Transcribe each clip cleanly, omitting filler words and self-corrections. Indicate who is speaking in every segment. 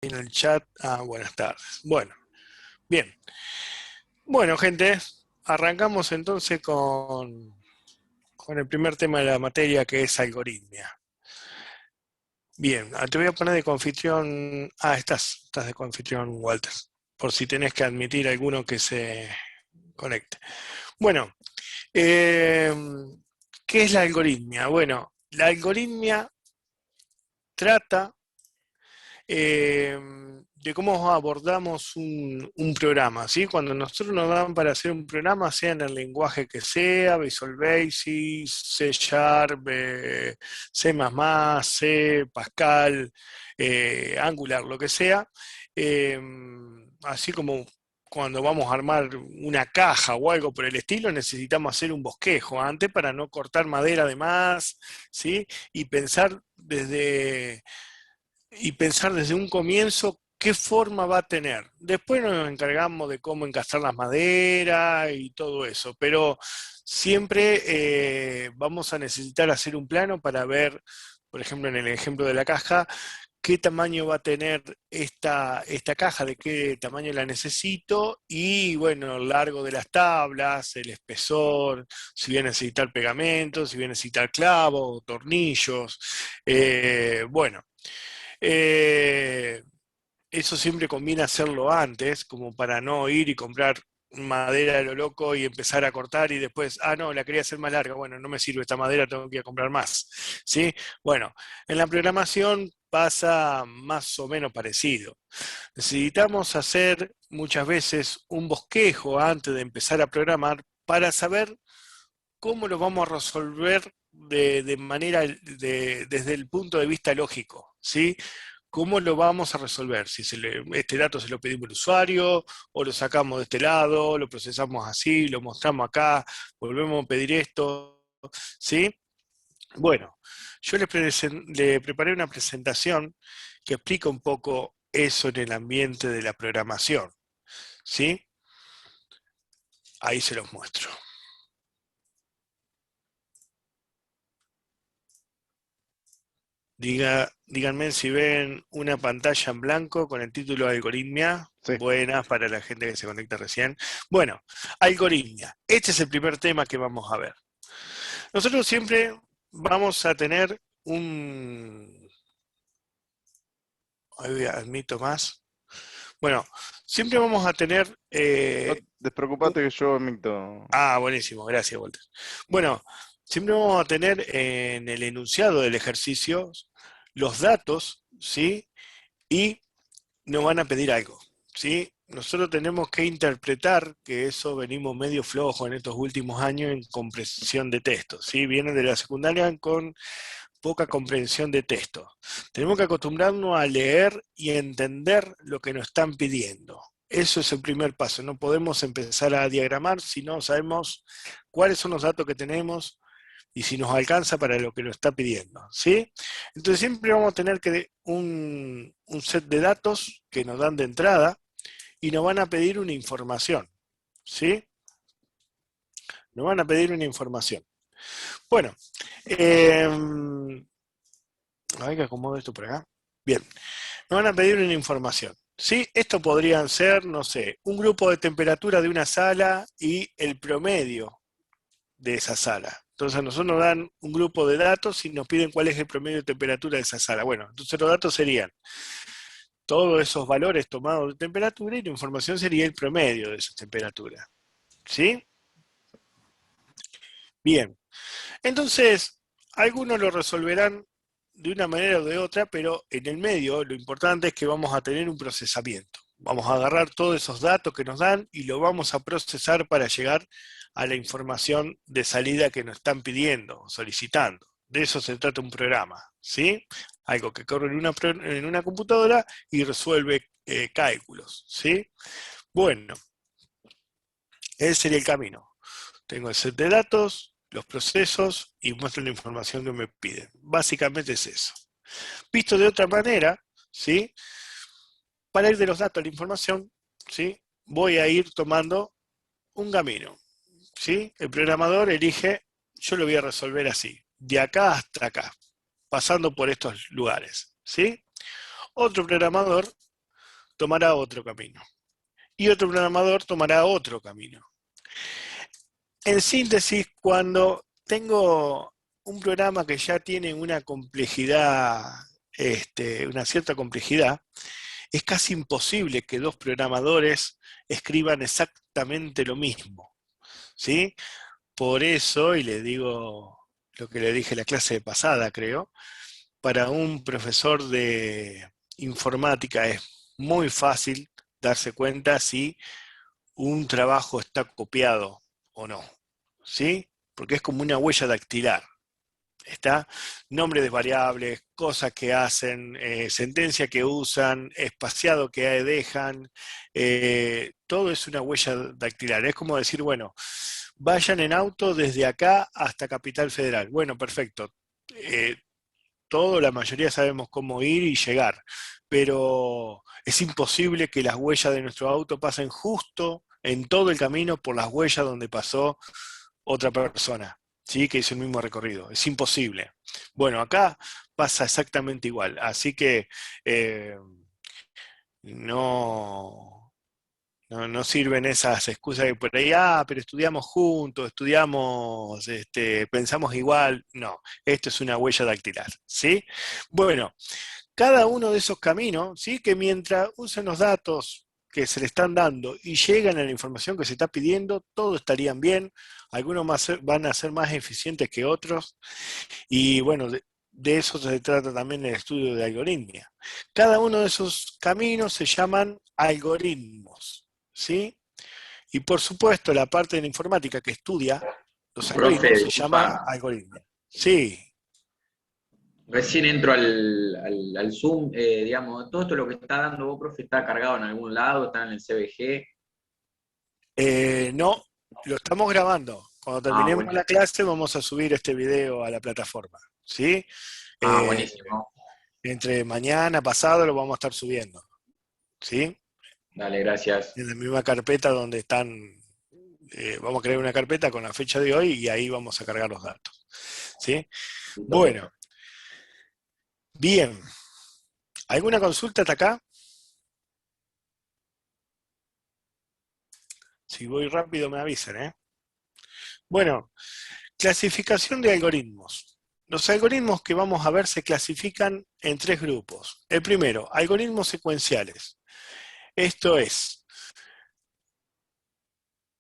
Speaker 1: en el chat. Ah, buenas tardes. Bueno, bien. Bueno, gente, arrancamos entonces con el primer tema de la materia, que es algoritmia. Bien, te voy a poner de coanfitrión. Ah, estás de coanfitrión, Walter, por si tenés que admitir alguno que se conecte. Bueno, eh, ¿qué es la algoritmia? Bueno, la algoritmia trata eh, de cómo abordamos un programa, ¿sí? Cuando nosotros nos dan para hacer un programa, sea en el lenguaje que sea, Visual Basic, C Sharp, C++, C, Pascal, Angular, lo que sea, eh, así como cuando vamos a armar una caja o algo por el estilo, necesitamos hacer un bosquejo antes para no cortar madera de más, ¿sí? Y pensar desde un comienzo qué forma va a tener. Después nos encargamos de cómo encastrar las maderas y todo eso, pero siempre vamos a necesitar hacer un plano para ver, por ejemplo, en el ejemplo de la caja, qué tamaño va a tener esta caja, de qué tamaño la necesito, y bueno, el largo de las tablas, el espesor, si voy a necesitar pegamento, si voy a necesitar clavos, tornillos, bueno. Eh, Eso siempre conviene hacerlo antes, como para no ir y comprar madera de lo loco y empezar a cortar y después, ah, no, la quería hacer más larga, bueno, no me sirve esta madera, tengo que ir a comprar más, ¿sí? Bueno, en la programación pasa más o menos parecido. Necesitamos hacer muchas veces un bosquejo antes de empezar a programar para saber cómo lo vamos a resolver de manera, desde el punto de vista lógico, ¿sí? ¿Cómo lo vamos a resolver? Si este dato se lo pedimos al usuario, o lo sacamos de este lado, lo procesamos así, lo mostramos acá, volvemos a pedir esto, ¿sí? Bueno, yo le preparé una presentación que explica un poco eso en el ambiente de la programación, ¿sí? Ahí se los muestro. Díganme si ven una pantalla en blanco con el título de Algoritmia.
Speaker 2: Sí.
Speaker 1: Buenas para la gente que se conecta recién. Bueno, algoritmia. Este es el primer tema que vamos a ver. Nosotros siempre vamos a tener un... Ahí admito más. Bueno, siempre vamos a tener...
Speaker 2: No despreocupate que yo emito.
Speaker 1: buenísimo, gracias, Walter. Bueno, siempre vamos a tener en el enunciado del ejercicio los datos, ¿sí? Y nos van a pedir algo, ¿sí? Nosotros tenemos que interpretar, que eso venimos medio flojo en estos últimos años en comprensión de texto, ¿sí? Vienen de la secundaria con poca comprensión de texto. Tenemos que acostumbrarnos a leer y entender lo que nos están pidiendo. Eso es el primer paso. No podemos empezar a diagramar si no sabemos cuáles son los datos que tenemos y si nos alcanza para lo que nos está pidiendo, ¿sí? Entonces siempre vamos a tener que un set de datos que nos dan de entrada y nos van a pedir una información, ¿sí? Nos van a pedir una información. Bueno, a ver que acomodo esto por acá. Bien, nos van a pedir una información. ¿Sí? Esto podrían ser, no sé, un grupo de temperatura de una sala y el promedio de esa sala. Entonces a nosotros nos dan un grupo de datos y nos piden cuál es el promedio de temperatura de esa sala. Bueno, entonces los datos serían todos esos valores tomados de temperatura y la información sería el promedio de esa temperatura. ¿Sí? Bien. Entonces, algunos lo resolverán de una manera o de otra, pero en el medio lo importante es que vamos a tener un procesamiento. Vamos a agarrar todos esos datos que nos dan y lo vamos a procesar para llegar a la información de salida que nos están pidiendo, solicitando. De eso se trata un programa, ¿sí? Algo que corre en una computadora y resuelve cálculos, ¿sí? Bueno, ese sería el camino. Tengo el set de datos, los procesos y muestro la información que me piden. Básicamente es eso. Visto de otra manera, ¿sí? Para ir de los datos a la información, ¿sí? Voy a ir tomando un camino, ¿sí? El programador elige, yo lo voy a resolver así, de acá hasta acá, pasando por estos lugares, ¿sí? Otro programador tomará otro camino. Y otro programador tomará otro camino. En síntesis, cuando tengo un programa que ya tiene una complejidad, una cierta complejidad, es casi imposible que dos programadores escriban exactamente lo mismo, ¿sí? Por eso, y le digo lo que le dije en la clase pasada, creo, para un profesor de informática es muy fácil darse cuenta si un trabajo está copiado o no, ¿sí? Porque es como una huella dactilar. Está nombre de variables, cosas que hacen, sentencia que usan, espaciado que dejan, todo es una huella dactilar. Es como decir, bueno, vayan en auto desde acá hasta Capital Federal. Bueno, perfecto. La mayoría sabemos cómo ir y llegar, pero es imposible que las huellas de nuestro auto pasen justo en todo el camino por las huellas donde pasó otra persona, ¿sí? Que hizo el mismo recorrido. Es imposible. Bueno, acá pasa exactamente igual, así que no, no sirven esas excusas de por ahí, pero estudiamos juntos, estudiamos, pensamos igual. No, esto es una huella dactilar, ¿sí? Bueno, cada uno de esos caminos, ¿sí? Que mientras usen los datos que se le están dando y llegan a la información que se está pidiendo, todos estarían bien, algunos van a ser más eficientes que otros, y bueno, de eso se trata también el estudio de algoritmia. Cada uno de esos caminos se llaman algoritmos, ¿sí? Y por supuesto, la parte de la informática que estudia los
Speaker 3: Profe,
Speaker 1: algoritmos se llama
Speaker 3: disculpa,
Speaker 1: algoritmia. Sí.
Speaker 3: recién entro al Zoom, digamos, todo esto lo que está dando vos, profe, está cargado en algún lado, está en el CBG.
Speaker 1: No, lo estamos grabando. Cuando
Speaker 3: Ah,
Speaker 1: terminemos la
Speaker 3: buenísimo.
Speaker 1: clase vamos a subir este video a la plataforma, ¿sí?
Speaker 3: Ah,
Speaker 1: Eh,
Speaker 3: buenísimo.
Speaker 1: Entre mañana, pasado, lo vamos a estar subiendo, ¿sí?
Speaker 3: Dale, gracias.
Speaker 1: En la misma carpeta donde están, vamos a crear una carpeta con la fecha de hoy y ahí vamos a cargar los datos, ¿sí?
Speaker 3: Listo,
Speaker 1: Bueno,
Speaker 3: profe.
Speaker 1: bien. ¿Alguna consulta hasta acá? Si voy rápido me avisen, ¿eh? Bueno, clasificación de algoritmos. Los algoritmos que vamos a ver se clasifican en tres grupos. El primero, algoritmos secuenciales. Esto es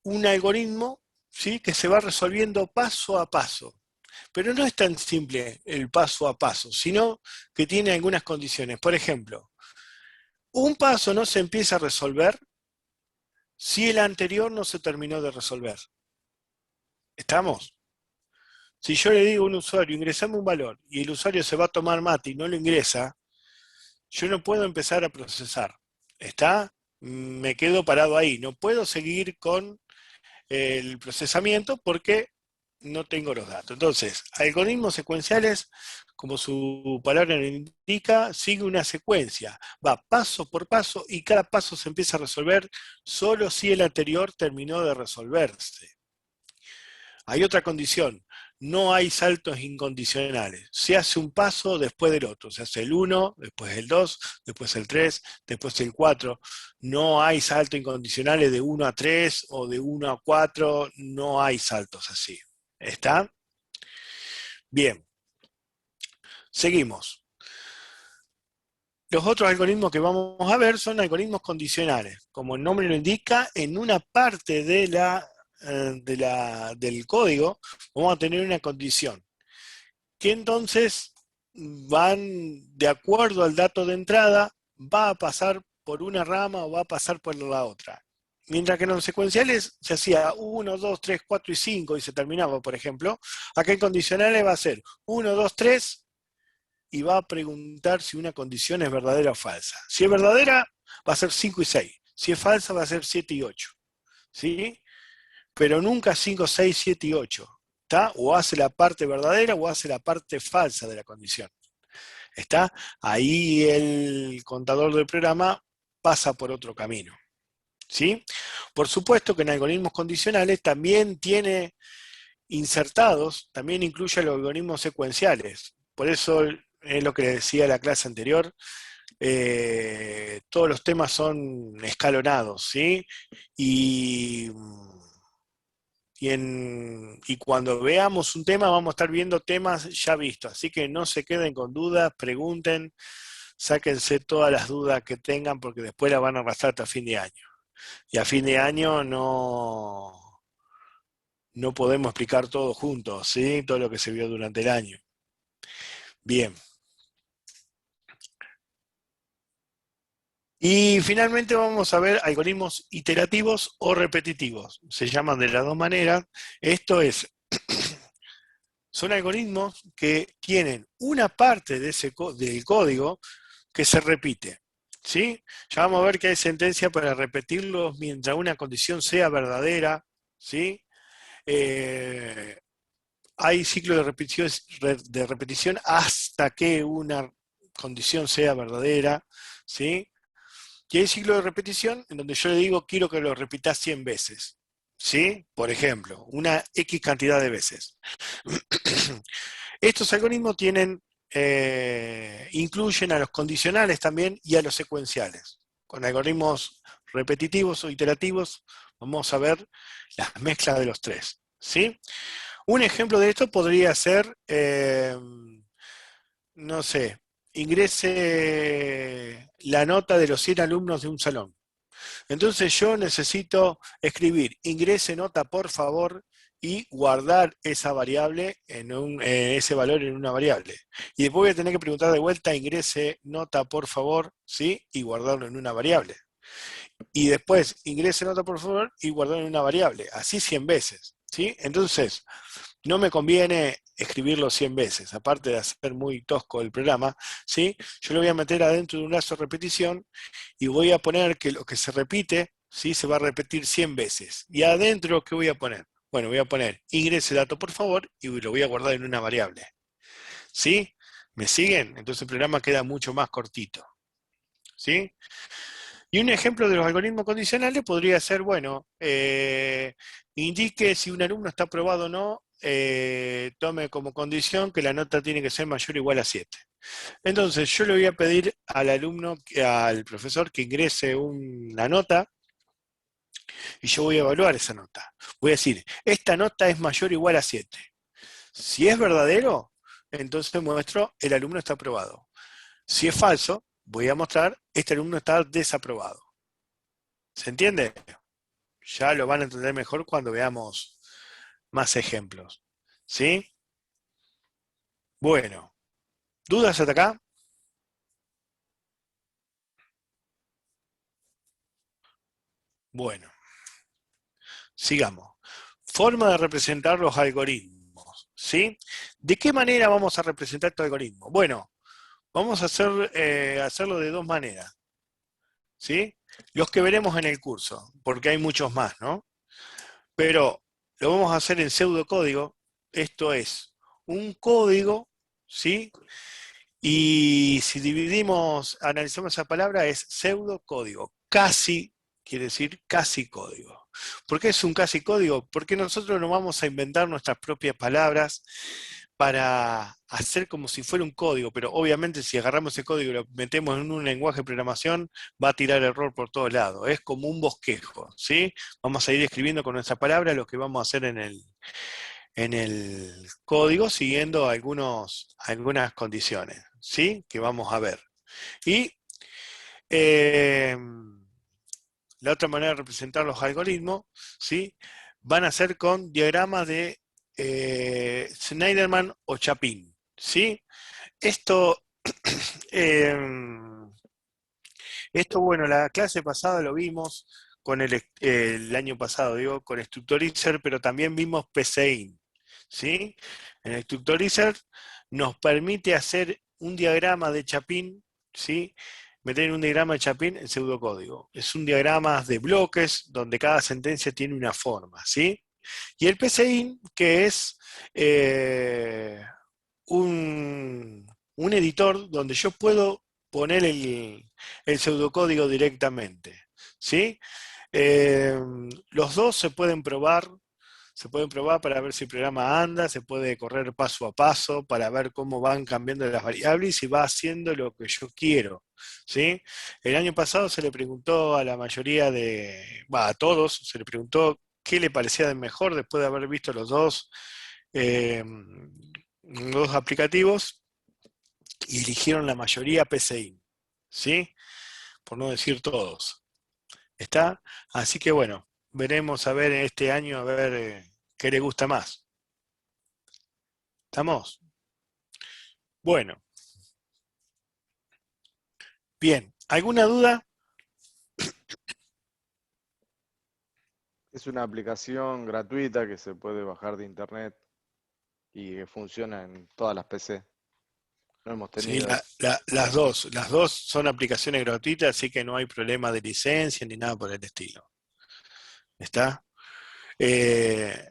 Speaker 1: un algoritmo, ¿sí? Que se va resolviendo paso a paso. Pero no es tan simple el paso a paso, sino que tiene algunas condiciones. Por ejemplo, un paso no se empieza a resolver si el anterior no se terminó de resolver. ¿Estamos? Si yo le digo a un usuario, ingresame un valor, y el usuario se va a tomar mate y no lo ingresa, yo no puedo empezar a procesar. ¿Está? Me quedo parado ahí. No puedo seguir con el procesamiento porque no tengo los datos. Entonces, algoritmos secuenciales, como su palabra lo indica, sigue una secuencia. Va paso por paso y cada paso se empieza a resolver solo si el anterior terminó de resolverse. Hay otra condición, no hay saltos incondicionales. Se hace un paso después del otro. Se hace el 1, después el 2, después el 3, después el 4. No hay saltos incondicionales de 1 a 3 o de 1 a 4. No hay saltos así. ¿Está? Bien. Seguimos. Los otros algoritmos que vamos a ver son algoritmos condicionales. Como el nombre lo indica, en una parte del código vamos a tener una condición, que entonces van de acuerdo al dato de entrada, va a pasar por una rama o va a pasar por la otra. Mientras que en los secuenciales se hacía 1, 2, 3, 4 y 5 y se terminaba, por ejemplo, acá en condicionales va a ser 1, 2, 3 y va a preguntar si una condición es verdadera o falsa. Si es verdadera, va a ser 5 y 6. Si es falsa, va a ser 7 y 8. ¿Sí? Pero nunca 5, 6, 7 y 8. ¿Está? O hace la parte verdadera o hace la parte falsa de la condición. ¿Está? Ahí el contador del programa pasa por otro camino. ¿Sí? Por supuesto que en algoritmos condicionales también tiene insertados, también incluye los algoritmos secuenciales. Por eso es lo que les decía en la clase anterior, todos los temas son escalonados, ¿sí? Y, y cuando veamos un tema vamos a estar viendo temas ya vistos, así que no se queden con dudas, pregunten, sáquense todas las dudas que tengan porque después las van a arrastrar hasta fin de año. Y a fin de año no podemos explicar todo juntos, ¿sí? Todo lo que se vio durante el año. Bien. Y finalmente vamos a ver algoritmos iterativos o repetitivos. Se llaman de las dos maneras. Esto es, son algoritmos que tienen una parte de del código que se repite. ¿Sí? Ya vamos a ver que hay sentencia para repetirlos mientras una condición sea verdadera. ¿Sí? Hay ciclo de repetición hasta que una condición sea verdadera. ¿Sí? Y hay ciclo de repetición en donde yo le digo quiero que lo repitas 100 veces. ¿Sí? Por ejemplo, una X cantidad de veces. Estos algoritmos incluyen a los condicionales también y a los secuenciales. Con algoritmos repetitivos o iterativos vamos a ver las mezclas de los tres. ¿Sí? Un ejemplo de esto podría ser, no sé, ingrese la nota de los 100 alumnos de un salón. Entonces yo necesito escribir ingrese nota por favor y guardar esa variable ese valor en una variable. Y después voy a tener que preguntar de vuelta ingrese nota por favor, ¿sí? Y guardarlo en una variable. Y después ingrese nota por favor y guardarlo en una variable. Así 100 veces, ¿sí? Entonces, no me conviene escribirlo 100 veces, aparte de hacer muy tosco el programa, ¿sí? Yo lo voy a meter adentro de un lazo de repetición y voy a poner que lo que se repite, ¿sí? Se va a repetir 100 veces. ¿Y adentro qué voy a poner? Bueno, voy a poner ingrese dato por favor y lo voy a guardar en una variable. ¿Sí? ¿Me siguen? Entonces el programa queda mucho más cortito. ¿Sí? Y un ejemplo de los algoritmos condicionales podría ser, bueno, indique si un alumno está aprobado o no, tome como condición que la nota tiene que ser mayor o igual a 7. Entonces yo le voy a pedir al alumno, al profesor que ingrese una nota y yo voy a evaluar esa nota. Voy a decir, esta nota es mayor o igual a 7. Si es verdadero, entonces muestro el alumno está aprobado. Si es falso, voy a mostrar este alumno está desaprobado. ¿Se entiende? Ya lo van a entender mejor cuando veamos más ejemplos. ¿Sí? Bueno, ¿dudas hasta acá? Bueno, sigamos. Forma de representar los algoritmos. ¿Sí? ¿De qué manera vamos a representar estos algoritmos? Bueno, vamos a hacerlo de dos maneras. ¿Sí? Los que veremos en el curso, porque hay muchos más, ¿no? Pero lo vamos a hacer en pseudocódigo. Esto es un código, ¿sí? Y si analizamos esa palabra, es pseudocódigo. Casi, quiere decir casi código. ¿Por qué es un casi código? Porque nosotros no vamos a inventar nuestras propias palabras para hacer como si fuera un código, pero obviamente si agarramos ese código y lo metemos en un lenguaje de programación, va a tirar error por todos lados. Es como un bosquejo, ¿sí? Vamos a ir escribiendo con nuestra palabra lo que vamos a hacer en el código siguiendo algunas condiciones, ¿sí? Que vamos a ver. Y la otra manera de representar los algoritmos, ¿sí? Van a ser con diagramas de Schneiderman o Chapin, ¿sí? Esto, bueno, la clase pasada lo vimos con el año pasado, digo, con Structurizr, pero también vimos PCIN, ¿sí? En el Structurizr nos permite hacer un diagrama de Chapin, ¿sí? Meter un diagrama de Chapin en pseudocódigo. Es un diagrama de bloques donde cada sentencia tiene una forma, ¿sí? Y el PCIN, que es un editor donde yo puedo poner el pseudocódigo directamente, ¿sí? Los dos se pueden probar se pueden probar para ver si el programa anda, se puede correr paso a paso para ver cómo van cambiando las variables y si va haciendo lo que yo quiero, ¿sí? El año pasado se le preguntó a la mayoría a todos, se le preguntó qué le parecía de mejor después de haber visto eh, los dos aplicativos y eligieron la mayoría PCI, ¿sí? Por no decir todos. ¿Está? Así que bueno, veremos a ver este año a ver qué le gusta más. ¿Estamos? Bueno. Bien. ¿Alguna duda?
Speaker 2: Es una aplicación gratuita que se puede bajar de internet y que funciona en todas las PC. No hemos
Speaker 1: Sí,
Speaker 2: tenido...
Speaker 1: las dos son aplicaciones gratuitas, así que no hay problema de licencia ni nada por el estilo. ¿Está? Eh,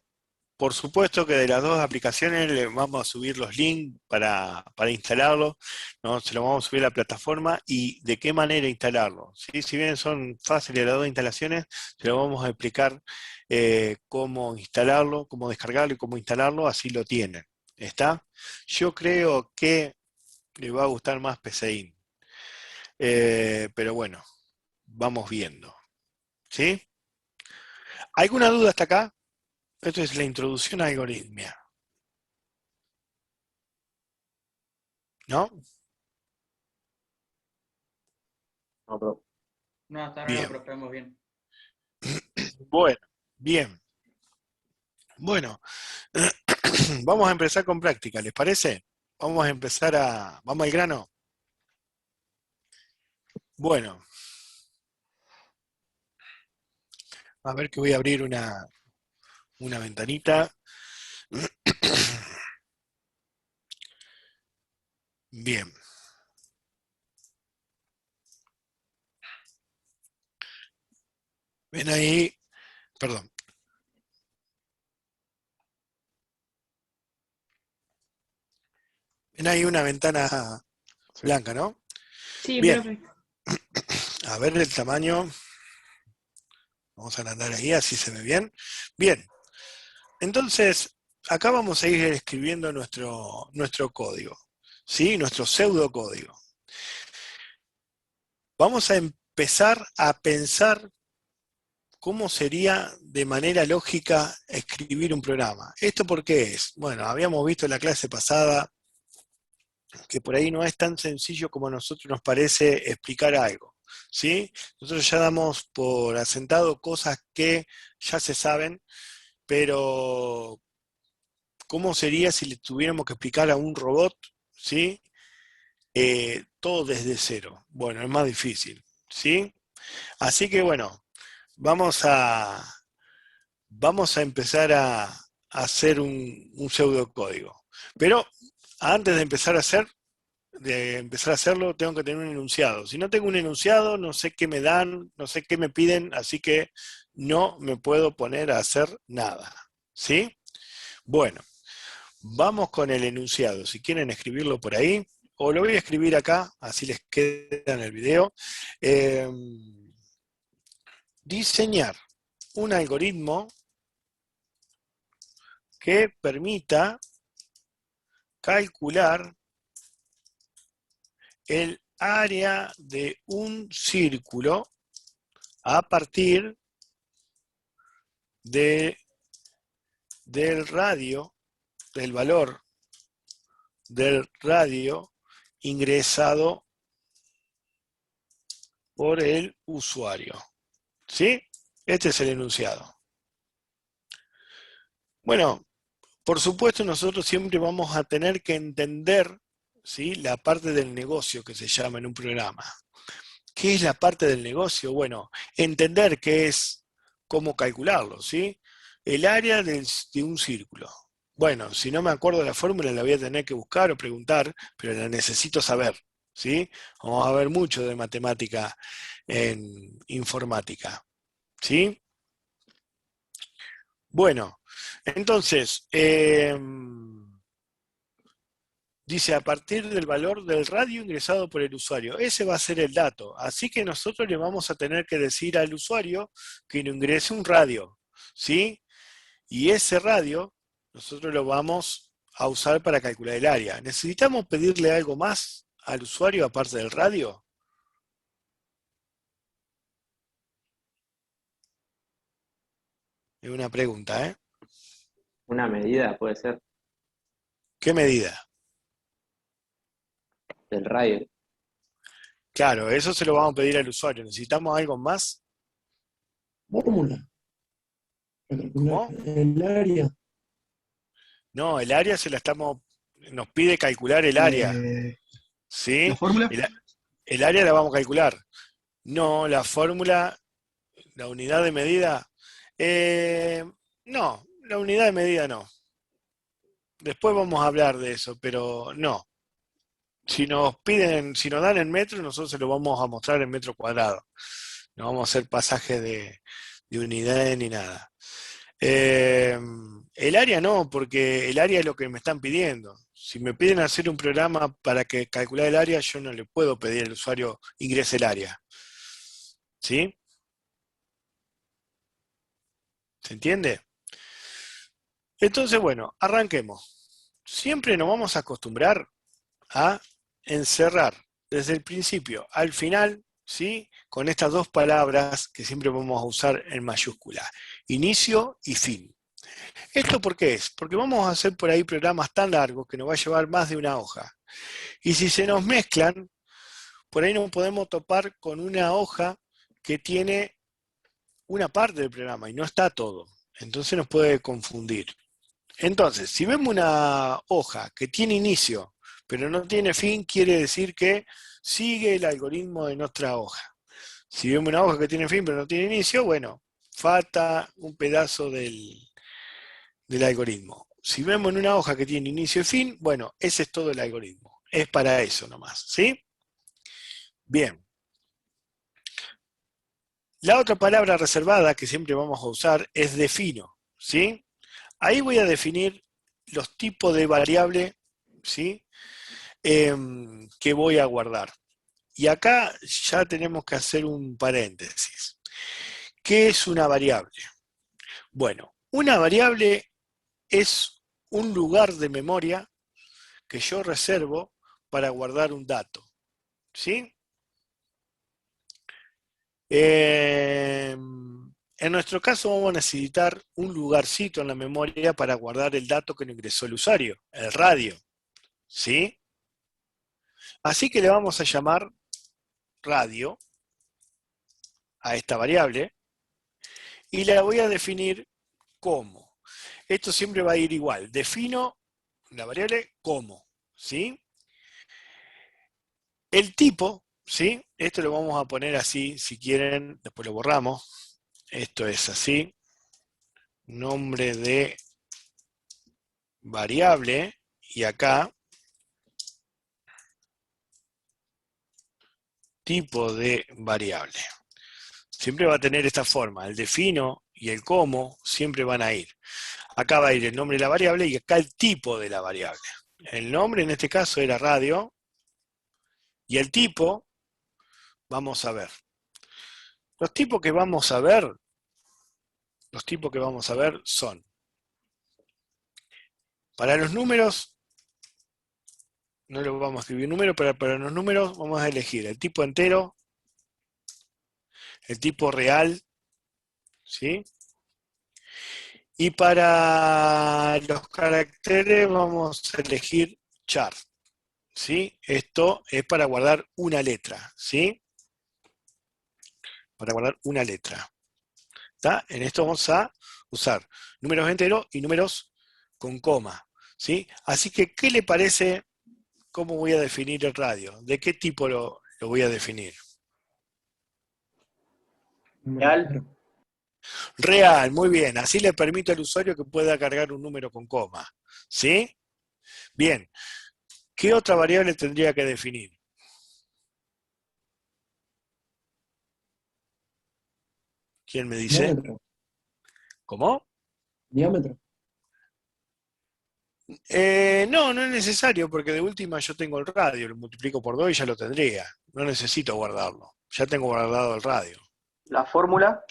Speaker 1: Por supuesto que de las dos aplicaciones le vamos a subir los links para instalarlo, ¿no? Se lo vamos a subir a la plataforma y de qué manera instalarlo, ¿sí? Si bien son fáciles las dos instalaciones, se lo vamos a explicar cómo instalarlo, cómo descargarlo y cómo instalarlo, así lo tienen. ¿Está? Yo creo que le va a gustar más PCI, pero bueno, vamos viendo. ¿Sí? ¿Alguna duda hasta acá? Esto es la introducción a algoritmia, ¿no?
Speaker 3: No, pero... No, hasta ahora no,
Speaker 1: Bien.
Speaker 3: pero estamos bien.
Speaker 1: Bueno, bien. Bueno, vamos a empezar con práctica, ¿les parece? Vamos al grano. Bueno, a ver que voy a abrir una ventanita. Bien. Ven ahí, perdón. Ven ahí una ventana
Speaker 2: Sí.
Speaker 1: blanca, ¿no?
Speaker 4: Sí,
Speaker 1: Bien,
Speaker 4: profe.
Speaker 1: a ver el tamaño. Vamos a agrandar ahí, así se ve bien. Bien, entonces, acá vamos a ir escribiendo nuestro código, ¿sí? Nuestro pseudocódigo. Vamos a empezar a pensar cómo sería de manera lógica escribir un programa. ¿Esto por qué es? Bueno, habíamos visto en la clase pasada que por ahí no es tan sencillo como a nosotros nos parece explicar algo, ¿sí? Nosotros ya damos por asentado cosas que ya se saben, pero ¿cómo sería si le tuviéramos que explicar a un robot, ¿sí? Todo desde cero. Bueno, es más difícil, ¿sí? Así que bueno, vamos a, vamos a empezar a hacer un pseudocódigo. Pero antes de empezar a hacerlo, tengo que tener un enunciado. Si no tengo un enunciado, no sé qué me dan, no sé qué me piden, así que no me puedo poner a hacer nada. ¿Sí? Bueno, vamos con el enunciado. Si quieren escribirlo por ahí, o lo voy a escribir acá, así les queda en el video. Diseñar un algoritmo que permita calcular el área de un círculo a partir del radio, del valor del radio ingresado por el usuario. ¿Sí? Este es el enunciado. Bueno, por supuesto nosotros siempre vamos a tener que entender, ¿sí?, la parte del negocio que se llama en un programa. ¿Qué es la parte del negocio? Bueno, entender qué es, cómo calcularlo, ¿sí? El área de un círculo. Bueno, si no me acuerdo de la fórmula la voy a tener que buscar o preguntar, pero la necesito saber, ¿sí? Vamos a ver mucho de matemática en informática, ¿sí? Bueno, entonces, dice a partir del valor del radio ingresado por el usuario. Ese va a ser el dato. Así que nosotros le vamos a tener que decir al usuario que no ingrese un radio, ¿sí? Y ese radio nosotros lo vamos a usar para calcular el área. ¿Necesitamos pedirle algo más al usuario aparte del radio? Es una pregunta, ¿eh?
Speaker 4: Una medida puede ser
Speaker 1: ¿Qué medida?
Speaker 4: del radio.
Speaker 1: Claro, eso se lo vamos a pedir al usuario. ¿Necesitamos algo más?
Speaker 5: Fórmula. Para calcular
Speaker 1: ¿Cómo?
Speaker 5: el área.
Speaker 1: No, el área nos pide calcular el área, ¿sí?
Speaker 5: ¿La fórmula?
Speaker 1: El área la vamos a calcular. No, la fórmula, la unidad de medida, no, la unidad de medida no. Después vamos a hablar de eso, pero no. Si nos dan en metros, nosotros se lo vamos a mostrar en metro cuadrado. No vamos a hacer pasajes de unidades ni nada. El área no, porque el área es lo que me están pidiendo. Si me piden hacer un programa para que calcular el área, yo no le puedo pedir al usuario ingrese el área. ¿Sí? ¿Se entiende? Entonces, bueno, arranquemos. Siempre nos vamos a acostumbrar a encerrar desde el principio al final, ¿sí? Con estas dos palabras que siempre vamos a usar en mayúscula, inicio y fin. ¿Esto por qué es? Porque vamos a hacer por ahí programas tan largos que nos va a llevar más de una hoja. Y si se nos mezclan, por ahí nos podemos topar con una hoja que tiene una parte del programa y no está todo. Entonces nos puede confundir. Entonces, si vemos una hoja que tiene inicio, pero no tiene fin, quiere decir que sigue el algoritmo de nuestra hoja. Si vemos una hoja que tiene fin, pero no tiene inicio, bueno, falta un pedazo del algoritmo. Si vemos en una hoja que tiene inicio y fin, bueno, ese es todo el algoritmo. Es para eso nomás, ¿sí? Bien. La otra palabra reservada que siempre vamos a usar es defino, ¿sí? Ahí voy a definir los tipos de variable, ¿sí? Que voy a guardar. Y acá ya tenemos que hacer un paréntesis. ¿Qué es una variable? Bueno, una variable es un lugar de memoria que yo reservo para guardar un dato, ¿sí? En nuestro caso vamos a necesitar un lugarcito en la memoria para guardar el dato que nos ingresó el usuario, el radio, ¿sí? Así que le vamos a llamar radio a esta variable y la voy a definir como. Esto siempre va a ir igual. Defino la variable como, ¿sí? El tipo, ¿sí? Esto lo vamos a poner así, si quieren, después lo borramos. Esto es así. Nombre de variable y acá tipo de variable. Siempre va a tener esta forma. El defino y el como siempre van a ir. Acá va a ir el nombre de la variable y acá el tipo de la variable. El nombre en este caso era radio y el tipo, vamos a ver. Los tipos que vamos a ver son, para los números, no lo vamos a escribir número, pero para los números vamos a elegir el tipo entero, el tipo real, ¿sí? Y para los caracteres vamos a elegir char, ¿sí? Esto es para guardar una letra, ¿sí? Para guardar una letra. ¿Está? En esto vamos a usar números enteros y números con coma, ¿sí? Así que, ¿qué le parece cómo voy a definir el radio? ¿De qué tipo lo voy a definir?
Speaker 4: Real.
Speaker 1: Real, muy bien. Así le permite al usuario que pueda cargar un número con coma, ¿sí? Bien. ¿Qué otra variable tendría que definir? ¿Quién me dice?
Speaker 5: Diámetro.
Speaker 1: ¿Cómo?
Speaker 5: Diámetro.
Speaker 1: No, no es necesario, porque de última yo tengo el radio, lo multiplico por 2 y ya lo tendría. No necesito guardarlo. Ya tengo guardado el radio.
Speaker 6: La fórmula.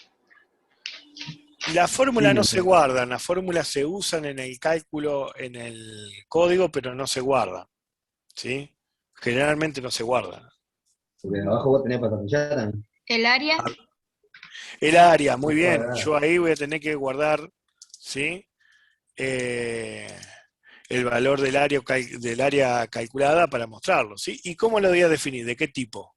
Speaker 1: Las fórmulas no se
Speaker 4: Milímetros.
Speaker 1: guardan, las fórmulas se usan en el cálculo, en el código, pero no se guardan, ¿sí? Generalmente no se guardan.
Speaker 6: Porque abajo vos tenés pasatilla también.
Speaker 7: El área,
Speaker 1: El área, muy
Speaker 6: Es
Speaker 1: bien,
Speaker 6: cuadrada.
Speaker 1: yo ahí voy a tener que guardar, ¿sí? Eh, el valor del área calculada para mostrarlo, ¿sí? ¿Y cómo lo voy a definir? ¿De qué tipo?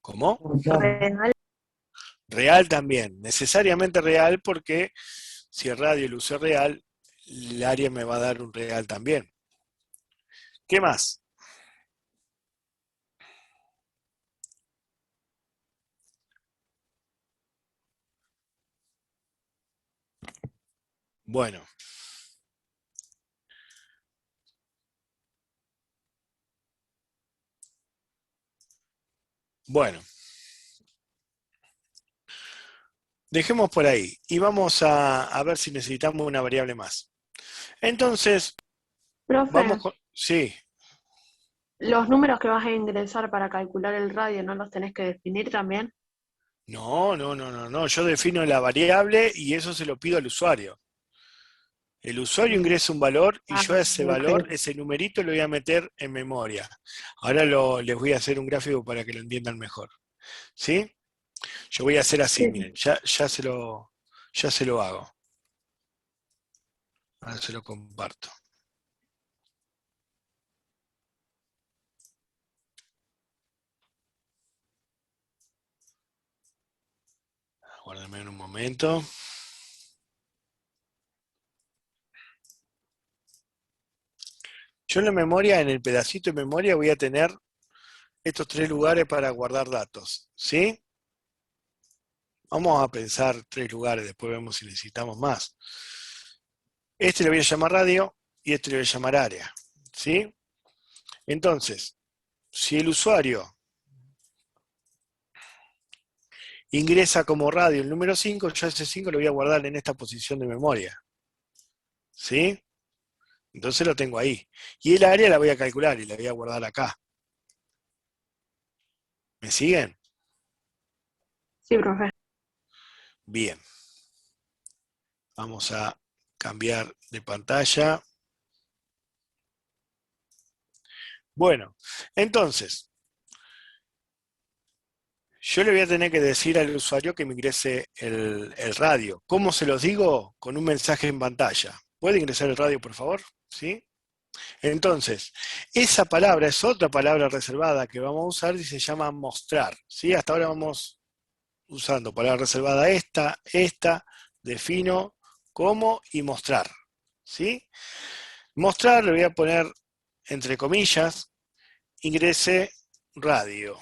Speaker 1: ¿Cómo?
Speaker 7: real,
Speaker 1: Real también, necesariamente real porque si el radio lo usé real, el área me va a dar un real también. ¿Qué más? Bueno. Bueno. Dejemos por ahí y vamos a ver si necesitamos una variable más. Entonces,
Speaker 8: Profe,
Speaker 1: vamos con... Sí,
Speaker 8: los números que vas a ingresar para calcular el radio, ¿no los tenés que definir también?
Speaker 1: no. Yo defino la variable y eso se lo pido al usuario. El usuario ingresa un valor y yo a ese valor,
Speaker 8: ok.
Speaker 1: ese numerito, lo voy a meter en memoria. Ahora les voy a hacer un gráfico para que lo entiendan mejor. ¿Sí? Yo voy a hacer así,
Speaker 8: Sí.
Speaker 1: miren, ya se lo hago. Ahora se lo comparto. Aguárdame un momento. Yo en la memoria, en el pedacito de memoria, voy a tener estos 3 lugares para guardar datos. ¿Sí? Vamos a pensar 3 lugares, después vemos si necesitamos más. Este le voy a llamar radio y este le voy a llamar área. ¿Sí? Entonces, si el usuario ingresa como radio el número 5, yo ese 5 lo voy a guardar en esta posición de memoria. ¿Sí? Entonces lo tengo ahí. Y el área la voy a calcular y la voy a guardar acá. ¿Me siguen?
Speaker 8: Sí, profe.
Speaker 1: Bien. Vamos a cambiar de pantalla. Bueno, entonces, yo le voy a tener que decir al usuario que me ingrese el radio. ¿Cómo se los digo? Con un mensaje en pantalla. ¿Puede ingresar el radio, por favor? ¿Sí? Entonces, esa palabra es otra palabra reservada que vamos a usar y se llama mostrar. ¿Sí? Hasta ahora vamos usando palabra reservada esta, defino, como y mostrar. ¿Sí? Mostrar le voy a poner entre comillas, ingrese radio.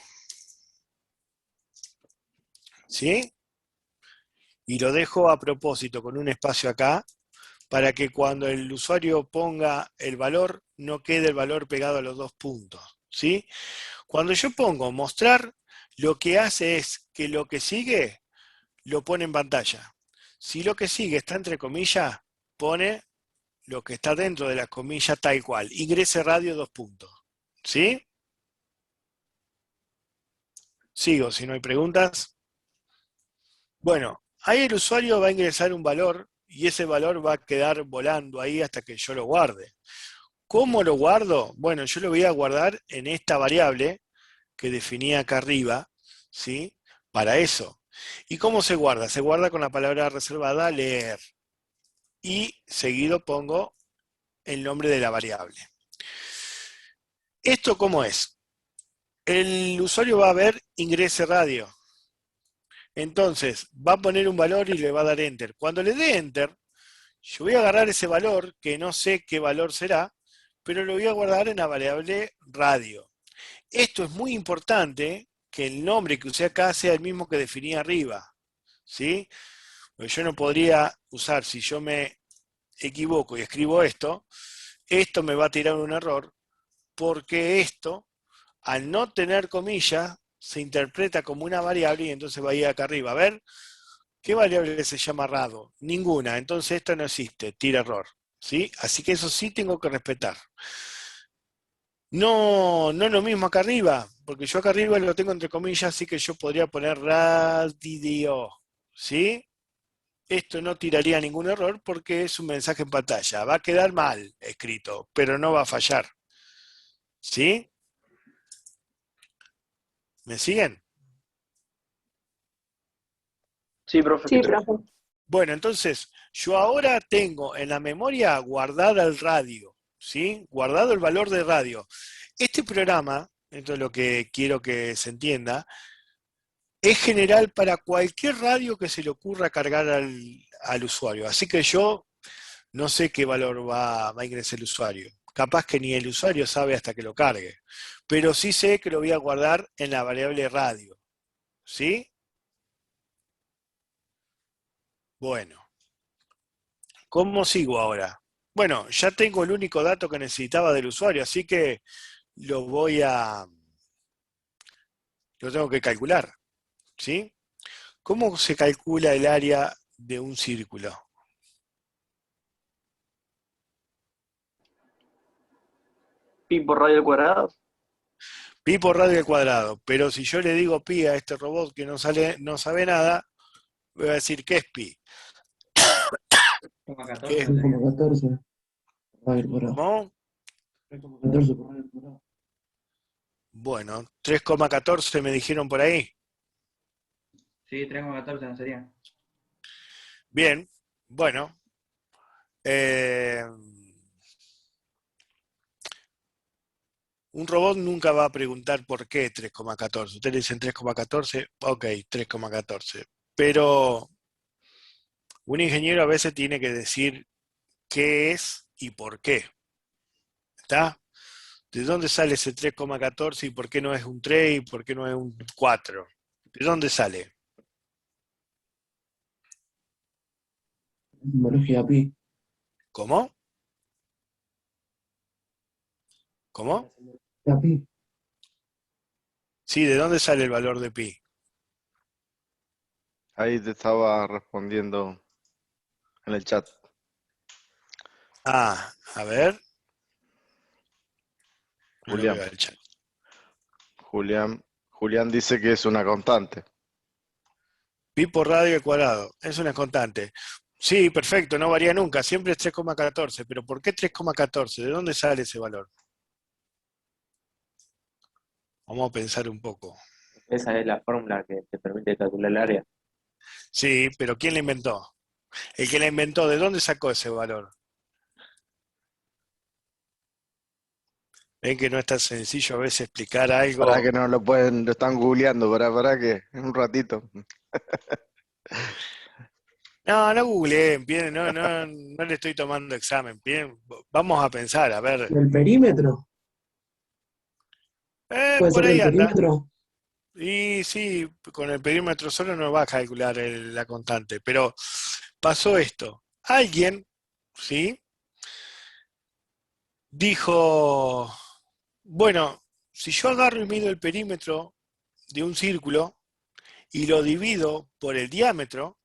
Speaker 1: ¿Sí? Y lo dejo a propósito con un espacio acá, para que cuando el usuario ponga el valor, no quede el valor pegado a los 2 puntos. ¿Sí? Cuando yo pongo mostrar, lo que hace es que lo que sigue, lo pone en pantalla. Si lo que sigue está entre comillas, pone lo que está dentro de la comilla tal cual. Ingrese radio 2 puntos. ¿Sí? Sigo, si no hay preguntas. Bueno, ahí el usuario va a ingresar un valor y ese valor va a quedar volando ahí hasta que yo lo guarde. ¿Cómo lo guardo? Bueno, yo lo voy a guardar en esta variable que definí acá arriba, ¿sí? Para eso. ¿Y cómo se guarda? Se guarda con la palabra reservada leer. Y seguido pongo el nombre de la variable. ¿Esto cómo es? El usuario va a ver ingrese radio. Entonces, va a poner un valor y le va a dar Enter. Cuando le dé Enter, yo voy a agarrar ese valor, que no sé qué valor será, pero lo voy a guardar en la variable radio. Esto es muy importante, que el nombre que usé acá sea el mismo que definí arriba. ¿Sí? Porque yo no podría usar, si yo me equivoco y escribo esto me va a tirar un error, porque esto, al no tener comillas, se interpreta como una variable y entonces va a ir acá arriba. A ver, ¿qué variable se llama rado? Ninguna, entonces esto no existe, tira error. ¿Sí? Así que eso sí tengo que respetar. No, no es lo mismo acá arriba, porque yo acá arriba lo tengo entre comillas, así que yo podría poner radio, ¿sí? Esto no tiraría ningún error porque es un mensaje en pantalla. Va a quedar mal escrito, pero no va a fallar. ¿Sí? ¿Me siguen?
Speaker 4: Sí, profe.
Speaker 8: Sí, profe.
Speaker 1: Bueno, entonces, yo ahora tengo en la memoria guardada el radio, ¿sí? Guardado el valor de radio. Este programa, esto es lo que quiero que se entienda, es general para cualquier radio que se le ocurra cargar al usuario. Así que yo no sé qué valor va a ingresar el usuario. Capaz que ni el usuario sabe hasta que lo cargue. Pero sí sé que lo voy a guardar en la variable radio. ¿Sí? Bueno. ¿Cómo sigo ahora? Bueno, ya tengo el único dato que necesitaba del usuario, así que lo tengo que calcular. ¿Sí? ¿Cómo se calcula el área de un círculo?
Speaker 4: Pi por radio al cuadrado.
Speaker 1: Pi por radio al cuadrado. Pero si yo le digo pi a este robot que no sabe nada, voy a decir ¿qué es pi? ¿Qué es?
Speaker 5: 3,14 radio al cuadrado.
Speaker 1: ¿Cómo?
Speaker 5: 3,14 por radio al cuadrado.
Speaker 1: Bueno, 3,14 me dijeron por ahí.
Speaker 7: Sí, 3,14 no sería.
Speaker 1: Bien, bueno. Un robot nunca va a preguntar por qué 3,14. Ustedes dicen 3,14, ok, 3,14. Pero un ingeniero a veces tiene que decir qué es y por qué. ¿Está? ¿De dónde sale ese 3,14 y por qué no es un 3 y por qué no es un 4? ¿De dónde sale?
Speaker 5: Simbología pi.
Speaker 1: ¿Cómo? ¿Cómo?
Speaker 5: La pi.
Speaker 1: Sí, ¿de dónde sale el valor de pi?
Speaker 2: Ahí te estaba respondiendo en el chat.
Speaker 1: Ah, a ver. No lo
Speaker 2: Julián.
Speaker 1: veo en el chat.
Speaker 2: Julián dice que es una constante.
Speaker 1: Pi por radio al cuadrado. Es una constante. Sí, perfecto, no varía nunca. Siempre es 3,14. ¿Pero por qué 3,14? ¿De dónde sale ese valor? Vamos a pensar un poco.
Speaker 4: Esa es la fórmula que te permite calcular el área.
Speaker 1: Sí, pero ¿quién la inventó? El que la inventó, ¿de dónde sacó ese valor? Ven que no es tan sencillo a veces explicar algo.
Speaker 2: Para que no lo pueden, lo están googleando, para que en un ratito.
Speaker 1: No, no googleen, no le estoy tomando examen. Bien, vamos a pensar, a ver.
Speaker 5: ¿El perímetro? ¿Puede
Speaker 1: Por
Speaker 5: ser
Speaker 1: ahí
Speaker 5: del
Speaker 1: anda.
Speaker 5: perímetro?
Speaker 1: Y sí, con el perímetro solo no va a calcular la constante, pero pasó esto. Alguien, ¿sí? Dijo, bueno, si yo agarro y mido el perímetro de un círculo y lo divido por el diámetro,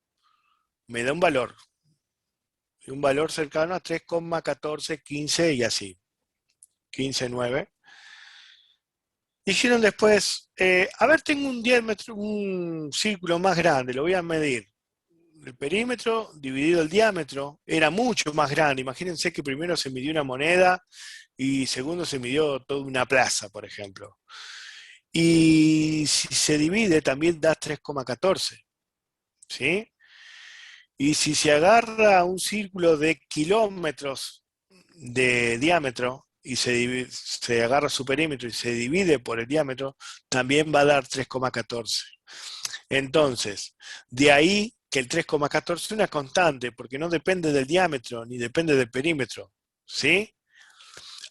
Speaker 1: me da un valor. Y un valor cercano a 3,14, 15 y así. 15,9. Dijeron después, a ver, tengo un diámetro, un círculo más grande, lo voy a medir. El perímetro dividido el diámetro era mucho más grande. Imagínense que primero se midió una moneda y segundo se midió toda una plaza, por ejemplo. Y si se divide también da 3,14. ¿Sí? Y si se agarra un círculo de kilómetros de diámetro y se agarra su perímetro y se divide por el diámetro, también va a dar 3,14. Entonces, de ahí que el 3,14 es una constante, porque no depende del diámetro ni depende del perímetro. ¿Sí?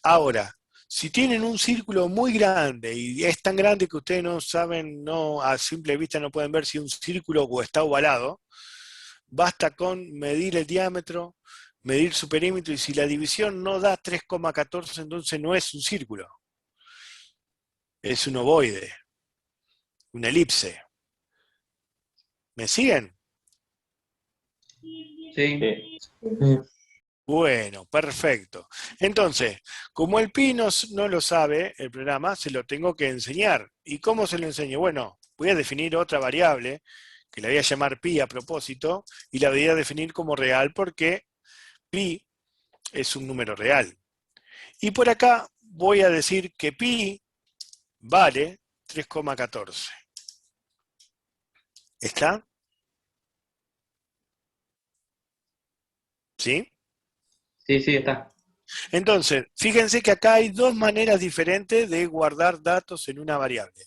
Speaker 1: Ahora, si tienen un círculo muy grande y es tan grande que ustedes no saben, no a simple vista no pueden ver si es un círculo o está ovalado, basta con medir el diámetro, medir su perímetro, y si la división no da 3,14, entonces no es un círculo. Es un ovoide, una elipse. ¿Me siguen?
Speaker 7: Sí.
Speaker 4: Sí.
Speaker 5: Sí.
Speaker 1: Bueno, perfecto. Entonces, como el pi no lo sabe el programa, se lo tengo que enseñar. ¿Y cómo se lo enseño? Bueno, voy a definir otra variable, que la voy a llamar pi a propósito, y la voy a definir como real porque pi es un número real. Y por acá voy a decir que pi vale 3,14. ¿Está? ¿Sí?
Speaker 7: Sí, sí, está.
Speaker 1: Entonces, fíjense que acá hay dos maneras diferentes de guardar datos en una variable.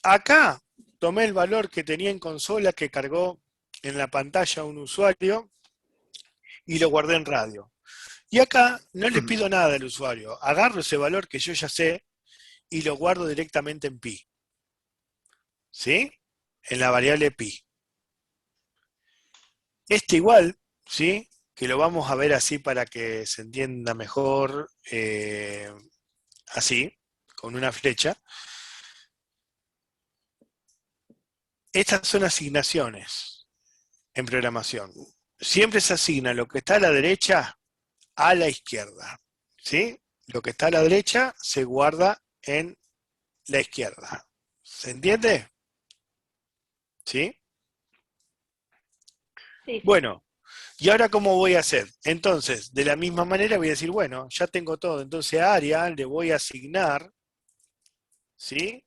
Speaker 1: Acá tomé el valor que tenía en consola que cargó en la pantalla un usuario y lo guardé en radio. Y acá no le pido nada al usuario. Agarro ese valor que yo ya sé y lo guardo directamente en pi. ¿Sí? En la variable pi. Este igual, ¿sí? Que lo vamos a ver así para que se entienda mejor, así, con una flecha. Estas son asignaciones en programación. Siempre se asigna lo que está a la derecha a la izquierda. ¿Sí? Lo que está a la derecha se guarda en la izquierda. ¿Se entiende? ¿Sí?
Speaker 8: Sí.
Speaker 1: Bueno, ¿y ahora cómo voy a hacer? Entonces, de la misma manera voy a decir, bueno, ya tengo todo. Entonces a área le voy a asignar, ¿sí?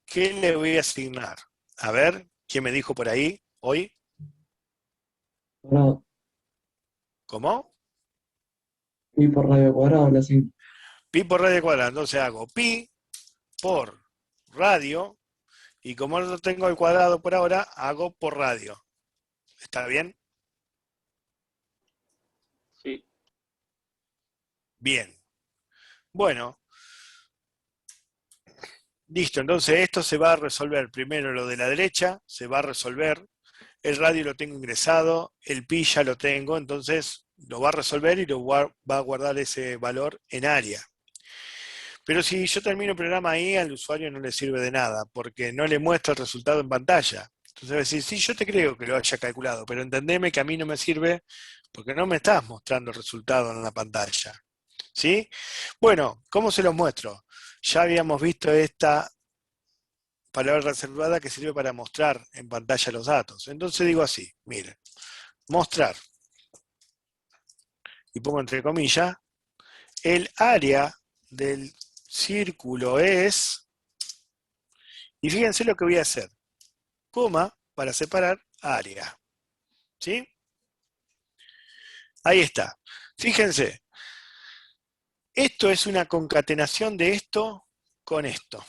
Speaker 1: ¿Qué le voy a asignar? A ver, ¿quién me dijo por ahí hoy?
Speaker 5: Cuadrado.
Speaker 1: ¿Cómo?
Speaker 5: Pi por radio al cuadrado le asigno.
Speaker 1: Pi por radio cuadrada. Entonces hago pi por radio, y como no tengo el cuadrado por ahora, hago por radio. ¿Está bien?
Speaker 4: Sí.
Speaker 1: Bien. Bueno, listo. Entonces esto se va a resolver. Primero lo de la derecha, se va a resolver. El radio lo tengo ingresado, el pi ya lo tengo, entonces lo va a resolver y va a guardar ese valor en área. Pero si yo termino el programa ahí, al usuario no le sirve de nada, porque no le muestra el resultado en pantalla. Entonces va a decir, sí, yo te creo que lo haya calculado, pero entendeme que a mí no me sirve porque no me estás mostrando el resultado en la pantalla. ¿Sí? Bueno, ¿cómo se los muestro? Ya habíamos visto esta palabra reservada que sirve para mostrar en pantalla los datos. Entonces digo así, miren, mostrar, y pongo entre comillas, el área del círculo es, y fíjense lo que voy a hacer, coma para separar área. ¿Sí? Ahí está. Fíjense, esto es una concatenación de esto con esto.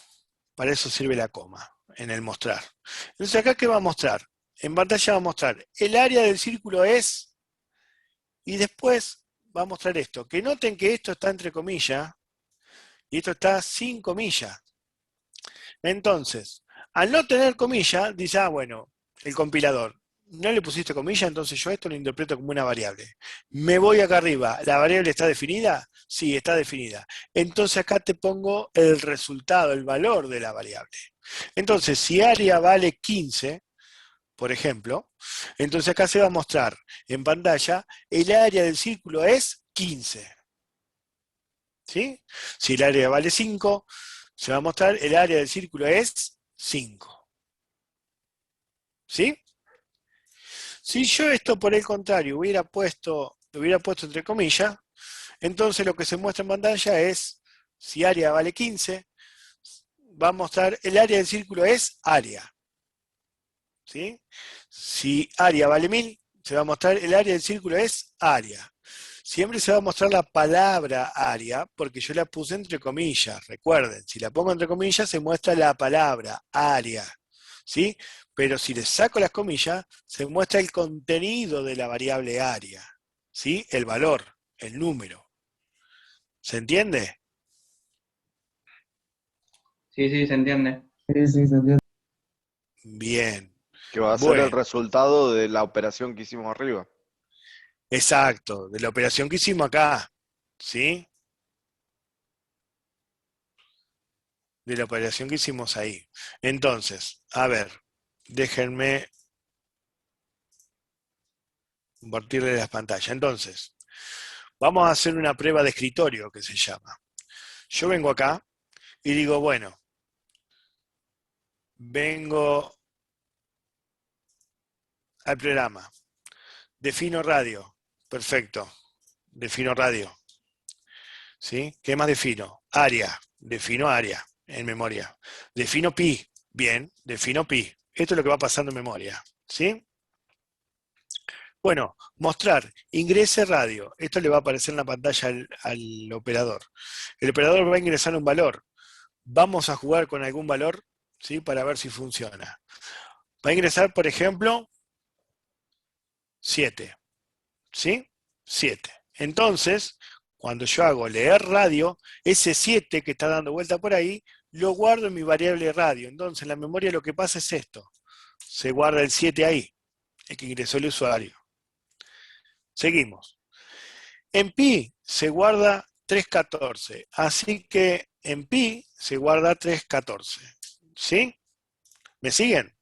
Speaker 1: Para eso sirve la coma, en el mostrar. Entonces acá, ¿qué va a mostrar? En pantalla va a mostrar el área del círculo es, y después va a mostrar esto. Que noten que esto está entre comillas, y esto está sin comillas. Entonces, al no tener comillas, dice, bueno, el compilador, no le pusiste comilla, entonces yo esto lo interpreto como una variable. Me voy acá arriba, ¿la variable está definida? Sí, está definida. Entonces acá te pongo el resultado, el valor de la variable. Entonces, si área vale 15, por ejemplo, entonces acá se va a mostrar en pantalla, el área del círculo es 15. ¿Sí? Si el área vale 5, se va a mostrar el área del círculo es 5. ¿Sí? Si yo esto por el contrario lo hubiera puesto entre comillas, entonces lo que se muestra en pantalla es, si área vale 15, va a mostrar el área del círculo es área. ¿Sí? Si área vale 1000, se va a mostrar el área del círculo es área. Siempre se va a mostrar la palabra área, porque yo la puse entre comillas. Recuerden, si la pongo entre comillas, se muestra la palabra área. ¿Sí? Pero si le saco las comillas, se muestra el contenido de la variable área. ¿Sí? El valor, el número. ¿Se entiende?
Speaker 7: Sí, sí, se entiende.
Speaker 5: Sí, sí, se entiende.
Speaker 1: Bien.
Speaker 2: Que va a ser el
Speaker 1: Bueno,
Speaker 2: resultado de la operación que hicimos arriba.
Speaker 1: exacto. De la operación que hicimos acá. ¿Sí? De la operación que hicimos ahí. Entonces, a ver, déjenme compartirle las pantallas. Entonces, vamos a hacer una prueba de escritorio que se llama. Yo vengo acá y digo, bueno, vengo al programa, defino radio, perfecto, defino radio, ¿sí? ¿Qué más defino? Área, defino área en memoria. Defino pi, bien, defino pi. Esto es lo que va pasando en memoria, ¿sí? Bueno, mostrar, ingrese radio. Esto le va a aparecer en la pantalla al operador. El operador va a ingresar un valor. Vamos a jugar con algún valor, ¿sí? Para ver si funciona. Va a ingresar, por ejemplo, 7. ¿Sí? 7. Entonces, cuando yo hago leer radio, ese 7 que está dando vuelta por ahí, lo guardo en mi variable radio. Entonces, en la memoria lo que pasa es esto. Se guarda el 7 ahí, el que ingresó el usuario. Seguimos. En pi se guarda 314, así que en pi se guarda 314. ¿Sí? ¿Me siguen?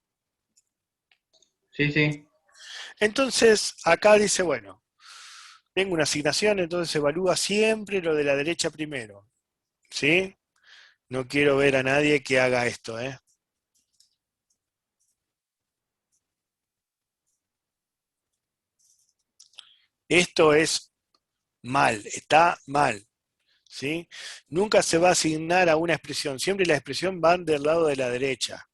Speaker 7: Sí, sí.
Speaker 1: Entonces, acá dice, bueno, tengo una asignación, entonces evalúa siempre lo de la derecha primero. ¿Sí? No quiero ver a nadie que haga esto, ¿eh? Esto es mal, está mal. ¿Sí? Nunca se va a asignar a una expresión, siempre las expresiones van del lado de la derecha.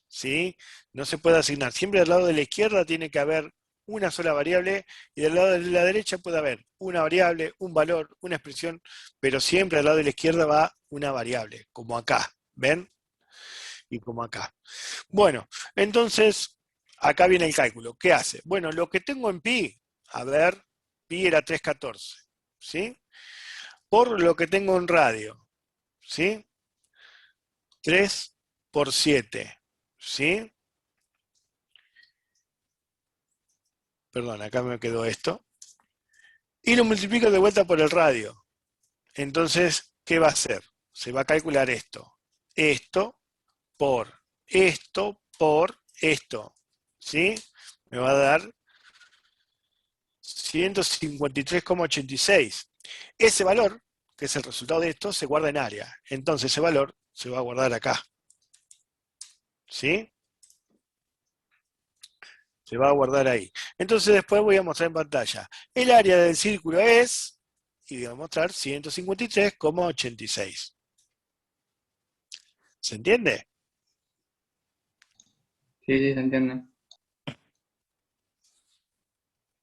Speaker 1: ¿Sí? No se puede asignar. Siempre del lado de la izquierda tiene que haber una sola variable y del lado de la derecha puede haber una variable, un valor, una expresión, pero siempre al lado de la izquierda va una variable, como acá, ¿ven? Y como acá. Bueno, entonces, acá viene el cálculo. ¿Qué hace? Bueno, lo que tengo en pi, a ver, pi era 314, ¿sí? Por lo que tengo en radio, ¿sí? 3 por 7, ¿sí? Perdón, acá me quedó esto. Y lo multiplico de vuelta por el radio. Entonces, ¿qué va a hacer? Se va a calcular esto. Esto por esto por esto. ¿Sí? Me va a dar 153,86. Ese valor, que es el resultado de esto, se guarda en área. Entonces ese valor se va a guardar acá. ¿Sí? Se va a guardar ahí. Entonces después voy a mostrar en pantalla. El área del círculo es, y voy a mostrar 153,86. ¿Se entiende?
Speaker 7: Sí, sí, se entiende.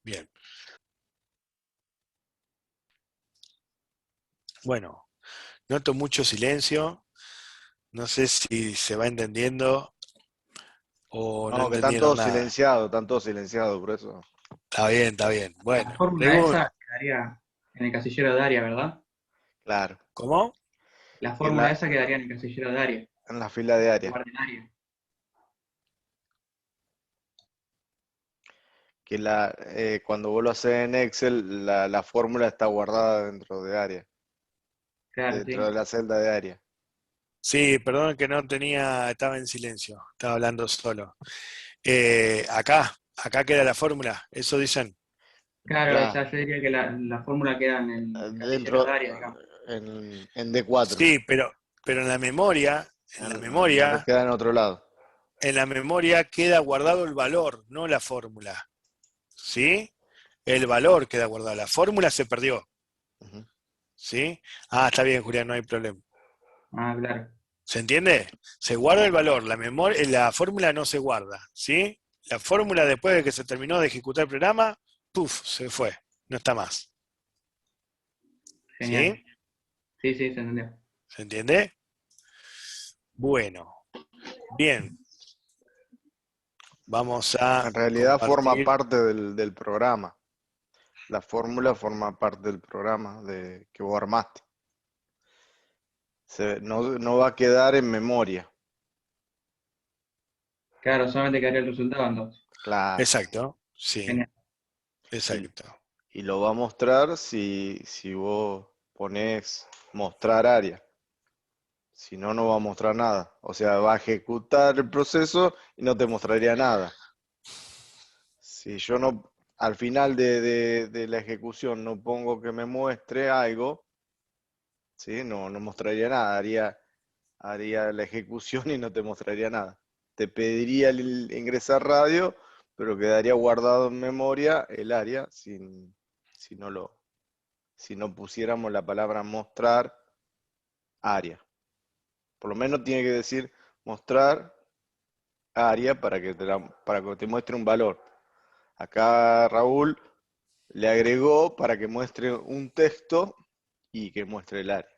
Speaker 1: Bien. Bueno, noto mucho silencio. No sé si se va entendiendo o no
Speaker 2: No, que
Speaker 1: entendieron nada.
Speaker 2: están todos silenciados, por eso.
Speaker 1: Está bien, está bien.
Speaker 7: La
Speaker 1: Bueno,
Speaker 7: fórmula esa quedaría en el casillero de área, ¿verdad?
Speaker 2: Claro,
Speaker 1: ¿cómo?
Speaker 7: La
Speaker 2: que
Speaker 7: fórmula esa quedaría en el casillero de área.
Speaker 2: en la fila de área.
Speaker 7: Guarda en área.
Speaker 2: Que cuando vos lo haces en Excel, la fórmula está guardada dentro de área,
Speaker 7: Claro,
Speaker 2: dentro
Speaker 7: sí.
Speaker 2: de la celda de área.
Speaker 1: Sí, perdón que no tenía, estaba en silencio, estaba hablando solo. Acá queda la fórmula, eso dicen.
Speaker 7: Claro, o
Speaker 2: Claro,
Speaker 7: sea, yo diría que la fórmula queda en el casillero de
Speaker 2: dentro,
Speaker 7: área, digamos.
Speaker 2: en D4,
Speaker 1: Sí, pero en la memoria,
Speaker 2: queda en otro lado.
Speaker 1: en la memoria queda guardado el valor, no la fórmula. ¿Sí? El valor queda guardado, la fórmula se perdió.
Speaker 2: Ujú.
Speaker 1: ¿Sí? Ah, está bien, Julián, no hay problema.
Speaker 7: Ah, claro.
Speaker 1: ¿Se entiende? Se guarda el valor, la fórmula no se guarda, ¿sí? La fórmula después de que se terminó de ejecutar el programa, ¡puf!, se fue, no está más.
Speaker 7: Genial.
Speaker 1: ¿Sí?
Speaker 7: Sí, sí, se entendió.
Speaker 1: ¿Se entiende? Bueno, bien. Vamos a
Speaker 2: En realidad forma
Speaker 1: compartir.
Speaker 2: parte del programa. La fórmula forma parte del programa que vos armaste. No va a quedar en memoria.
Speaker 7: Claro, solamente quedaría el resultado entonces.
Speaker 2: Claro.
Speaker 1: Exacto, sí,
Speaker 7: Genial.
Speaker 1: exacto.
Speaker 2: Y lo va a mostrar si vos ponés mostrar área. Si no, no va a mostrar nada. O sea, va a ejecutar el proceso y no te mostraría nada. Si yo no al final de la ejecución no pongo que me muestre algo, ¿sí? No mostraría nada, haría la ejecución y no te mostraría nada. Te pediría el ingresar radio, pero quedaría guardado en memoria el área si no pusiéramos la palabra mostrar área. Por lo menos tiene que decir mostrar área para que te muestre un valor. Acá Raúl le agregó para que muestre un texto y que muestre el área.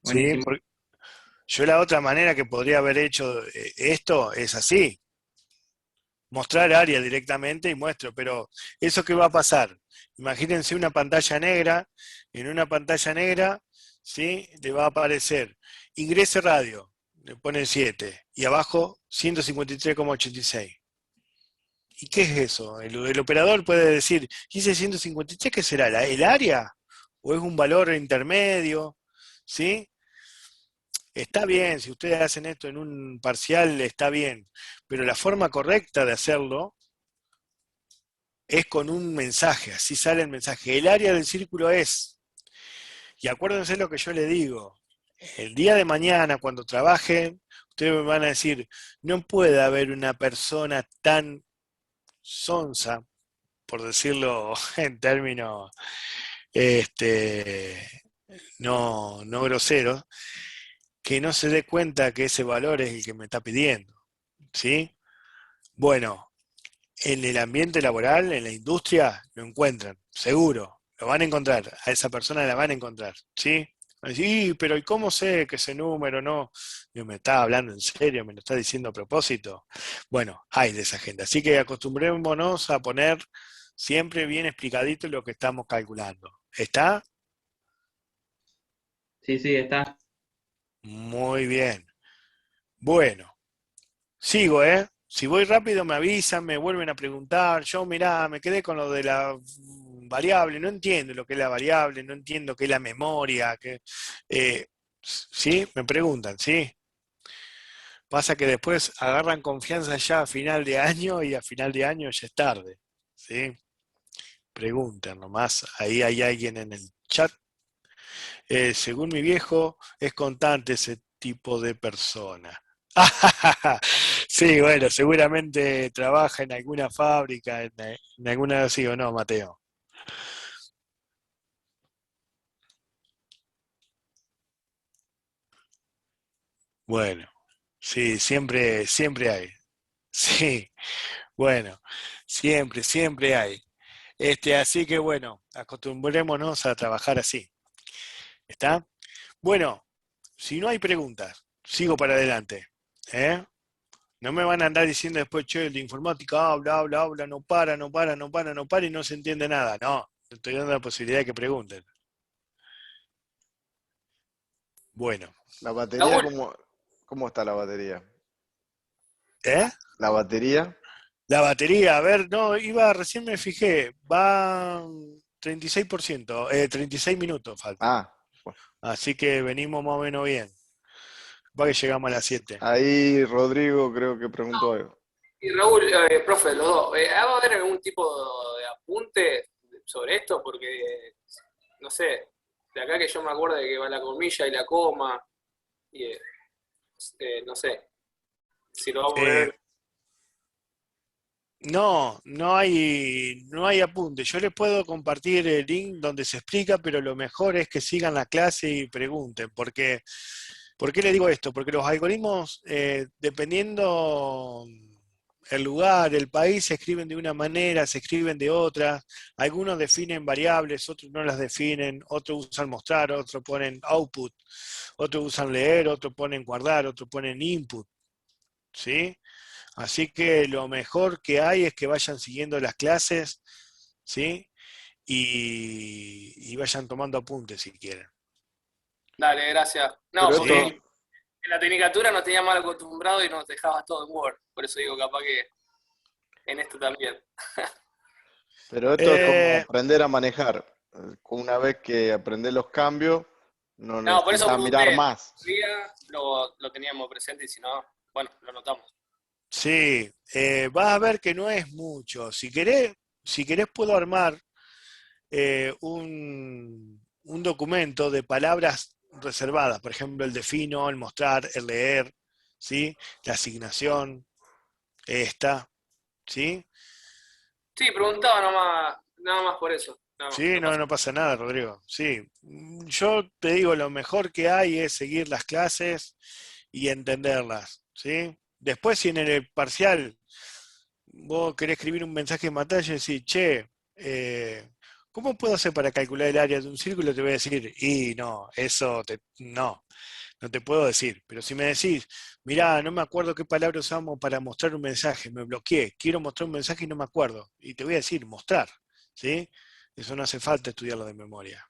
Speaker 1: ¿Sí?
Speaker 7: Buenísimo.
Speaker 1: Yo la otra manera que podría haber hecho esto es así. Mostrar área directamente y muestro, pero ¿eso qué va a pasar? Imagínense una pantalla negra, en una pantalla negra, ¿sí? Le va a aparecer ingrese radio, le ponen 7, y abajo 153,86. ¿Y qué es eso? El operador puede decir, ¿y ese 153 qué será? ¿El área? ¿O es un valor intermedio? ¿Sí? Está bien, si ustedes hacen esto en un parcial, está bien, pero la forma correcta de hacerlo es con un mensaje, así sale el mensaje. El área del círculo es, y acuérdense lo que yo le digo, el día de mañana cuando trabajen, ustedes me van a decir, no puede haber una persona tan sonsa, por decirlo en términos no groseros, que no se dé cuenta que ese valor es el que me está pidiendo. ¿Sí? Bueno, en el ambiente laboral, en la industria, lo encuentran, seguro, lo van a encontrar, a esa persona la van a encontrar, ¿sí? Van a decir, "Y, pero ¿y cómo sé que ese número no? Digo, ¿me está hablando en serio? ¿Me lo está diciendo a propósito? Bueno, hay de esa gente. Así que acostumbrémonos a poner siempre bien explicadito lo que estamos calculando. ¿Está?
Speaker 7: Sí, sí, está.
Speaker 1: Muy bien. Bueno. Sigo, ¿eh? Si voy rápido me avisan, me vuelven a preguntar. Yo, mirá, me quedé con lo de la variable, no entiendo lo que es la variable, no entiendo qué es la memoria. ¿Sí? Me preguntan, ¿sí? Pasa que después agarran confianza ya a final de año y a final de año ya es tarde, ¿sí? Preguntan nomás, ahí hay alguien en el chat. Según mi viejo, es constante ese tipo de persona. Sí, bueno, seguramente trabaja en alguna fábrica, en alguna, sí o no, Mateo. Bueno, sí, siempre hay. Sí, bueno, siempre hay. Así que bueno, acostumbrémonos a trabajar así. ¿Está? Bueno, si no hay preguntas, sigo para adelante. ¿Eh? No me van a andar diciendo después, che, el de informática habla, no para y no se entiende nada. No, te estoy dando la posibilidad de que pregunten. Bueno,
Speaker 2: ¿La batería
Speaker 9: Raúl,
Speaker 2: cómo está la batería?
Speaker 1: ¿eh?
Speaker 2: ¿La batería?
Speaker 1: La batería, a ver, no, recién me fijé, va 36%, 36 minutos falta.
Speaker 2: Ah, bueno.
Speaker 1: Así que venimos más o menos bien. Va que llegamos a las 7.
Speaker 2: Ahí Rodrigo creo que preguntó algo.
Speaker 9: y Raúl, profe, los dos, ¿va a haber algún tipo de apunte sobre esto? Porque, no sé, de acá que yo me acuerdo de que va la comilla y la coma, y no sé, si lo vamos a ver.
Speaker 1: No hay apunte. Yo les puedo compartir el link donde se explica, pero lo mejor es que sigan la clase y pregunten. ¿Por qué les digo esto? Porque los algoritmos, dependiendo el lugar, el país, se escriben de una manera, se escriben de otra. Algunos definen variables, otros no las definen, otros usan mostrar, otros ponen output, otros usan leer, otros ponen guardar, otros ponen input. ¿Sí? Así que lo mejor que hay es que vayan siguiendo las clases, ¿sí? Y vayan tomando apuntes si quieren.
Speaker 9: Dale, gracias. No,
Speaker 2: Pero
Speaker 9: porque
Speaker 2: esto,
Speaker 9: en la tecnicatura nos tenía mal acostumbrado y nos dejabas todo en Word. Por eso digo, capaz que en esto también.
Speaker 2: es como aprender a manejar. Una vez que aprendes los cambios, no
Speaker 9: No, por eso
Speaker 2: necesitas mirar
Speaker 9: pregunté.
Speaker 2: más.
Speaker 9: Día lo teníamos presente y si no, bueno, lo notamos.
Speaker 1: Sí, vas a ver que no es mucho. Si querés puedo armar un documento de palabras reservadas, por ejemplo, el defino, el mostrar, el leer, ¿sí? La asignación, esta, ¿sí?
Speaker 9: Sí, preguntaba nomás, nada más por eso. No,
Speaker 1: Sí,
Speaker 9: no pasa.
Speaker 1: no pasa nada, Rodrigo. Sí, yo te digo, lo mejor que hay es seguir las clases y entenderlas, ¿sí? Después, si en el parcial vos querés escribir un mensaje en pantalla y decís, che, ¿cómo puedo hacer para calcular el área de un círculo? Te voy a decir, y no, no te puedo decir. Pero si me decís, mirá, no me acuerdo qué palabra usamos para mostrar un mensaje, me bloqueé, quiero mostrar un mensaje y no me acuerdo. Y te voy a decir, mostrar, ¿sí? Eso no hace falta estudiarlo de memoria.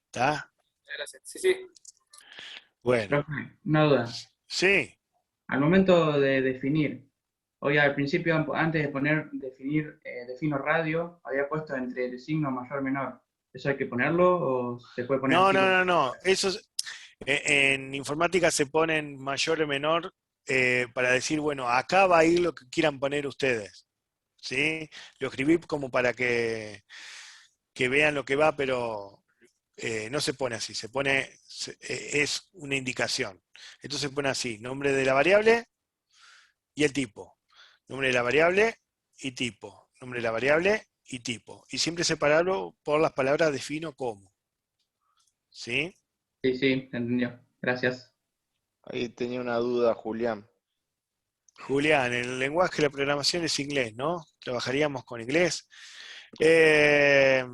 Speaker 1: ¿Está?
Speaker 9: Gracias. Sí, sí.
Speaker 1: Bueno,
Speaker 7: Profe, una duda.
Speaker 1: sí.
Speaker 7: Al momento de definir, hoy al principio, antes de definir, defino radio, había puesto entre el signo mayor menor. ¿Eso hay que ponerlo o se puede poner
Speaker 1: No,
Speaker 7: así
Speaker 1: no,
Speaker 7: como?
Speaker 1: no, no. En informática se ponen mayor o menor para decir, bueno, acá va a ir lo que quieran poner ustedes. ¿Sí? Lo escribí como para que vean lo que va, pero no se pone así, es una indicación. Entonces se pone así, nombre de la variable y el tipo. Nombre de la variable y tipo. Nombre de la variable y tipo. Y siempre separarlo por las palabras defino como. ¿Sí?
Speaker 7: Sí, sí, entendió. Gracias.
Speaker 2: Ahí tenía una duda, Julián.
Speaker 1: Julián, el lenguaje de la programación es inglés, ¿no? Trabajaríamos con inglés. Eh,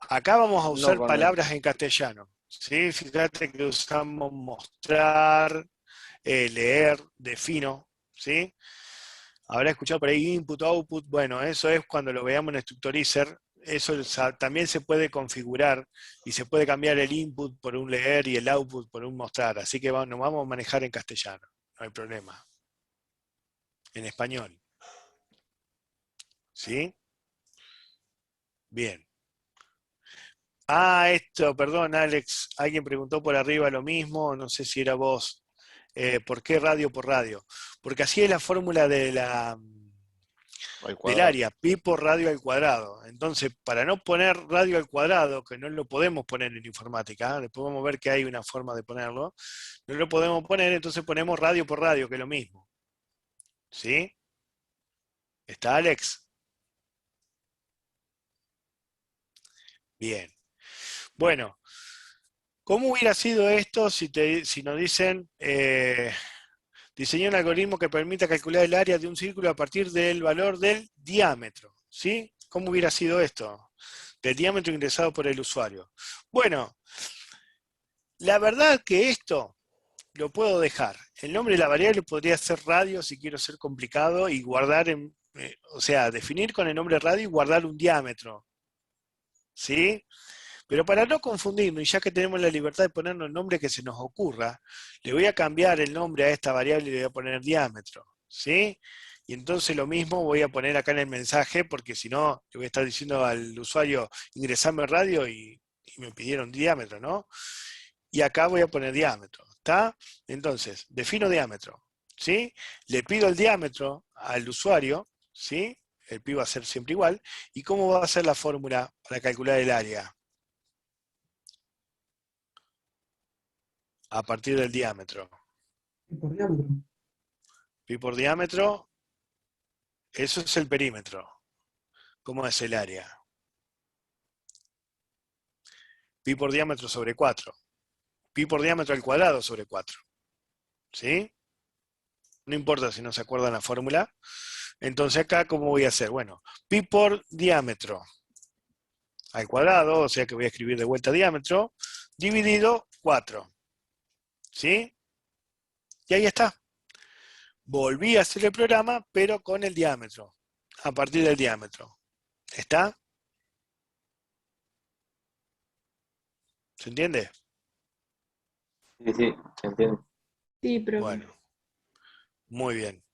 Speaker 1: Acá vamos a
Speaker 2: No
Speaker 1: usar
Speaker 2: con el...
Speaker 1: palabras en castellano. ¿Sí? Fíjate que usamos mostrar, leer, defino. ¿Sí? Habrá escuchado por ahí input, output. Bueno, eso es cuando lo veamos en Structurizr. Eso también se puede configurar y se puede cambiar el input por un leer y el output por un mostrar. Así que nos vamos a manejar en castellano. No hay problema. En español. ¿Sí? Bien. Esto, perdón, Alex, alguien preguntó por arriba lo mismo, no sé si era vos. ¿Por qué radio por radio? Porque así es la fórmula
Speaker 2: al
Speaker 1: del
Speaker 2: cuadrado.
Speaker 1: área, pi por radio al cuadrado. Entonces, para no poner radio al cuadrado, que no lo podemos poner en informática, después vamos a ver que hay una forma de ponerlo, no lo podemos poner, entonces ponemos radio por radio, que es lo mismo. ¿Sí? ¿Está, Alex? Bien. Bueno, ¿cómo hubiera sido esto si nos dicen, diseñó un algoritmo que permita calcular el área de un círculo a partir del valor del diámetro? ¿Sí? ¿Cómo hubiera sido esto? Del diámetro ingresado por el usuario. Bueno, la verdad que esto lo puedo dejar. El nombre de la variable podría ser radio si quiero ser complicado y guardar, o sea, definir con el nombre radio y guardar un diámetro. ¿Sí? Pero para no confundirnos, y ya que tenemos la libertad de ponernos el nombre que se nos ocurra, le voy a cambiar el nombre a esta variable y le voy a poner diámetro. ¿Sí? Y entonces lo mismo voy a poner acá en el mensaje, porque si no, le voy a estar diciendo al usuario, ingresame radio y me pidieron diámetro, ¿no? Y acá voy a poner diámetro. ¿Está? Entonces, defino diámetro. ¿Sí? Le pido el diámetro al usuario, ¿sí? El pi va a ser siempre igual. ¿Y cómo va a ser la fórmula para calcular el área? A partir del diámetro.
Speaker 5: Y por diámetro.
Speaker 1: Pi por diámetro, eso es el perímetro. ¿Cómo es el área? Pi por diámetro sobre 4. Pi por diámetro al cuadrado sobre 4. ¿Sí? No importa si no se acuerdan la fórmula. Entonces acá, ¿cómo voy a hacer? Bueno, pi por diámetro al cuadrado, o sea que voy a escribir de vuelta diámetro, dividido 4. ¿Sí? Y ahí está. Volví a hacer el programa, pero con el diámetro. A partir del diámetro. ¿Está? ¿Se entiende?
Speaker 4: Sí, sí, se entiende.
Speaker 8: Sí, profe.
Speaker 1: Bueno, muy bien.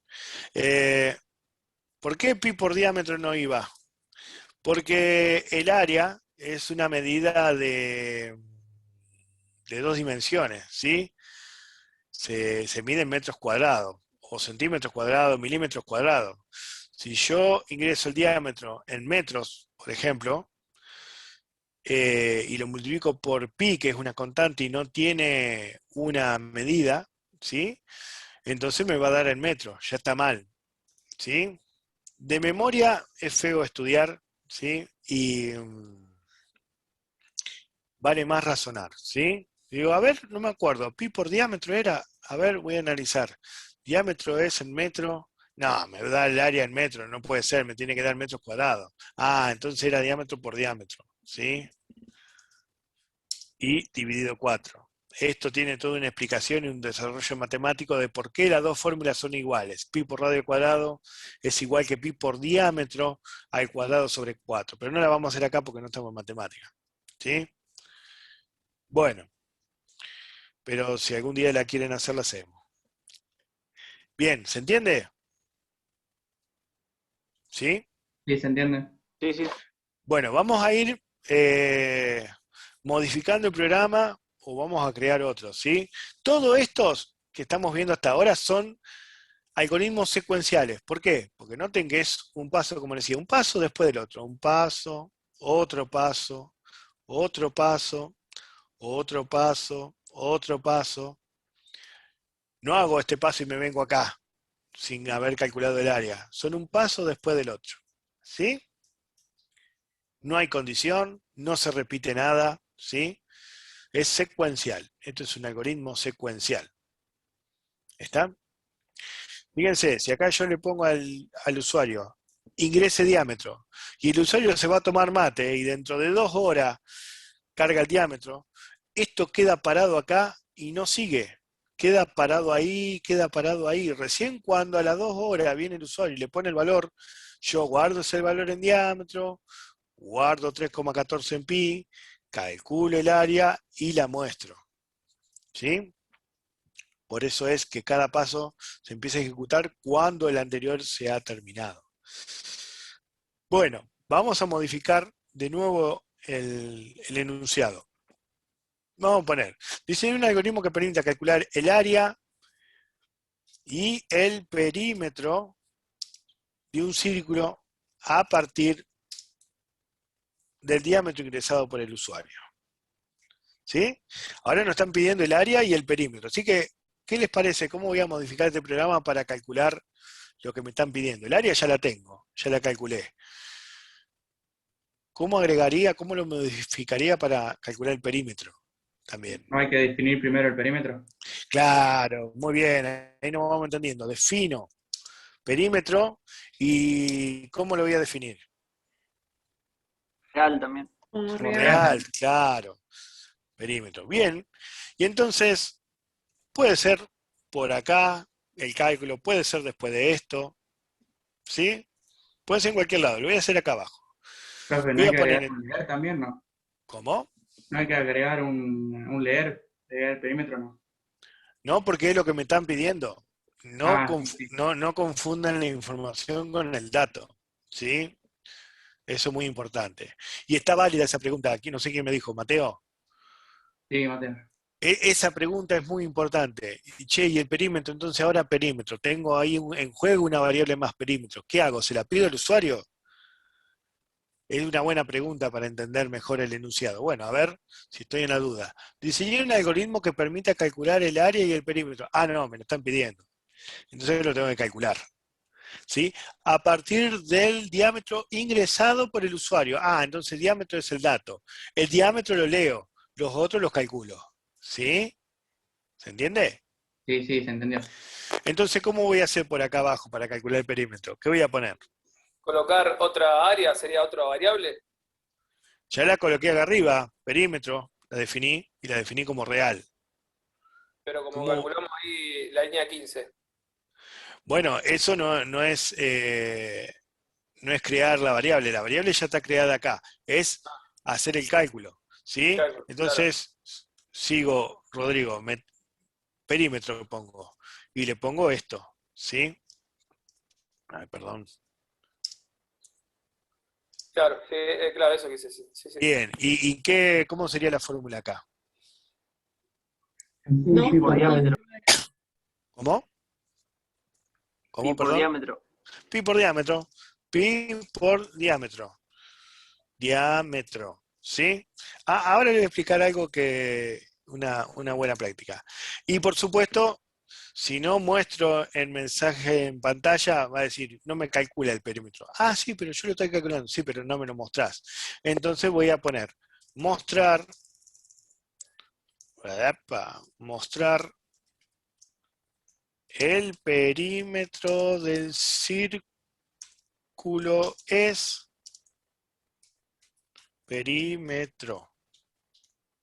Speaker 1: ¿Por qué pi por diámetro no iba? Porque el área es una medida de 2 dimensiones, ¿sí? se mide en metros cuadrados, o centímetros cuadrados, milímetros cuadrados. Si yo ingreso el diámetro en metros, por ejemplo, y lo multiplico por pi, que es una constante y no tiene una medida, ¿sí? Entonces me va a dar en metros, ya está mal, ¿sí? De memoria es feo estudiar, ¿sí? Y vale más razonar, ¿sí? Digo, a ver, no me acuerdo, pi por diámetro era, a ver, voy a analizar. Diámetro es en metro, no, me da el área en metro, no puede ser, me tiene que dar metros cuadrados. Ah, entonces era diámetro por diámetro, ¿sí? Y dividido 4. Esto tiene toda una explicación y un desarrollo matemático de por qué las dos fórmulas son iguales. Pi por radio al cuadrado es igual que pi por diámetro al cuadrado sobre 4. Pero no la vamos a hacer acá porque no estamos en matemática, ¿sí? Bueno, pero si algún día la quieren hacer, la hacemos. Bien, ¿se entiende? ¿Sí?
Speaker 7: Sí, se entiende.
Speaker 4: Sí, sí.
Speaker 1: Bueno, vamos a ir modificando el programa o vamos a crear otros, ¿sí? Todos estos que estamos viendo hasta ahora son algoritmos secuenciales. ¿Por qué? Porque noten que es un paso, como decía, un paso después del otro. Un paso, otro paso, otro paso, otro paso, otro paso. No hago este paso y me vengo acá sin haber calculado el área. Son un paso después del otro. ¿Sí? No hay condición, no se repite nada, ¿sí? Es secuencial. Esto es un algoritmo secuencial. ¿Está? Fíjense, si acá yo le pongo al usuario, ingrese diámetro, y el usuario se va a tomar mate, y dentro de 2 horas carga el diámetro, esto queda parado acá y no sigue. Queda parado ahí, queda parado ahí. Recién cuando a las 2 horas viene el usuario y le pone el valor, yo guardo ese valor en diámetro, guardo 3,14 en pi, calculo el área y la muestro. ¿Sí? Por eso es que cada paso se empieza a ejecutar cuando el anterior se ha terminado. Bueno, vamos a modificar de nuevo el enunciado. Vamos a poner, diseñar un algoritmo que permita calcular el área y el perímetro de un círculo a partir del diámetro ingresado por el usuario. ¿Sí? Ahora nos están pidiendo el área y el perímetro. Así que, ¿qué les parece? ¿Cómo voy a modificar este programa para calcular lo que me están pidiendo? El área ya la tengo, ya la calculé. ¿Cómo agregaría, cómo lo modificaría para calcular el perímetro? También.
Speaker 7: ¿No hay que definir primero el perímetro?
Speaker 1: Claro, muy bien, ahí nos vamos entendiendo. Defino perímetro y ¿cómo lo voy a definir?
Speaker 4: Real también.
Speaker 8: Como
Speaker 1: Como
Speaker 8: real.
Speaker 1: real, claro. Perímetro. Bien. Y entonces, puede ser por acá el cálculo, puede ser después de esto, ¿sí? Puede ser en cualquier lado, lo voy a hacer acá abajo.
Speaker 7: Profe, ¿no
Speaker 1: Voy
Speaker 7: hay
Speaker 1: a
Speaker 7: que
Speaker 1: poner
Speaker 7: agregar un leer también, no?
Speaker 1: ¿Cómo?
Speaker 7: ¿No hay que agregar un leer el perímetro, no?
Speaker 1: No, porque es lo que me están pidiendo. No,
Speaker 7: Ah, sí, sí.
Speaker 1: no confundan la información con el dato, ¿sí? Eso es muy importante. Y está válida esa pregunta. Aquí no sé quién me dijo, Mateo.
Speaker 7: Sí, Mateo.
Speaker 1: Esa pregunta es muy importante. Y, che, ¿y el perímetro? Entonces ahora perímetro. Tengo ahí en juego una variable más perímetro. ¿Qué hago? ¿Se la pido al usuario? Es una buena pregunta para entender mejor el enunciado. Bueno, a ver si estoy en la duda. Diseñar un algoritmo que permita calcular el área y el perímetro. Ah, no, me lo están pidiendo. Entonces lo tengo que calcular. ¿Sí? A partir del diámetro ingresado por el usuario. Ah, entonces el diámetro es el dato. El diámetro lo leo, los otros los calculo. ¿Sí? ¿Se entiende?
Speaker 7: Sí, sí, se entendió.
Speaker 1: Entonces, ¿cómo voy a hacer por acá abajo para calcular el perímetro? ¿Qué voy a poner?
Speaker 9: Colocar otra área sería otra variable.
Speaker 1: Ya la coloqué acá arriba, perímetro, la definí y la definí como real.
Speaker 9: Pero como
Speaker 1: ¿Cómo?
Speaker 9: calculamos ahí la línea 15.
Speaker 1: Bueno, eso no es crear la variable ya está creada acá, es hacer el cálculo, ¿sí?
Speaker 9: Claro,
Speaker 1: Entonces, sigo, Rodrigo, perímetro pongo, y le pongo esto, ¿sí? Ay, perdón.
Speaker 9: claro, claro, eso quise decir. Sí, sí.
Speaker 1: Bien, ¿y cómo sería la fórmula acá?
Speaker 5: En sí, pi por diámetro.
Speaker 1: ¿Cómo?
Speaker 4: Pi
Speaker 1: ¿Cómo,
Speaker 4: por
Speaker 1: perdón?
Speaker 4: diámetro.
Speaker 1: Pi por diámetro. Pi por diámetro. Diámetro. ¿Sí? Ahora le voy a explicar algo que... Una buena práctica. Y por supuesto, si no muestro el mensaje en pantalla, va a decir, no me calcula el perímetro. Ah, sí, pero yo lo estoy calculando. Sí, pero no me lo mostrás. Entonces voy a poner mostrar, mostrar el perímetro del círculo es perímetro.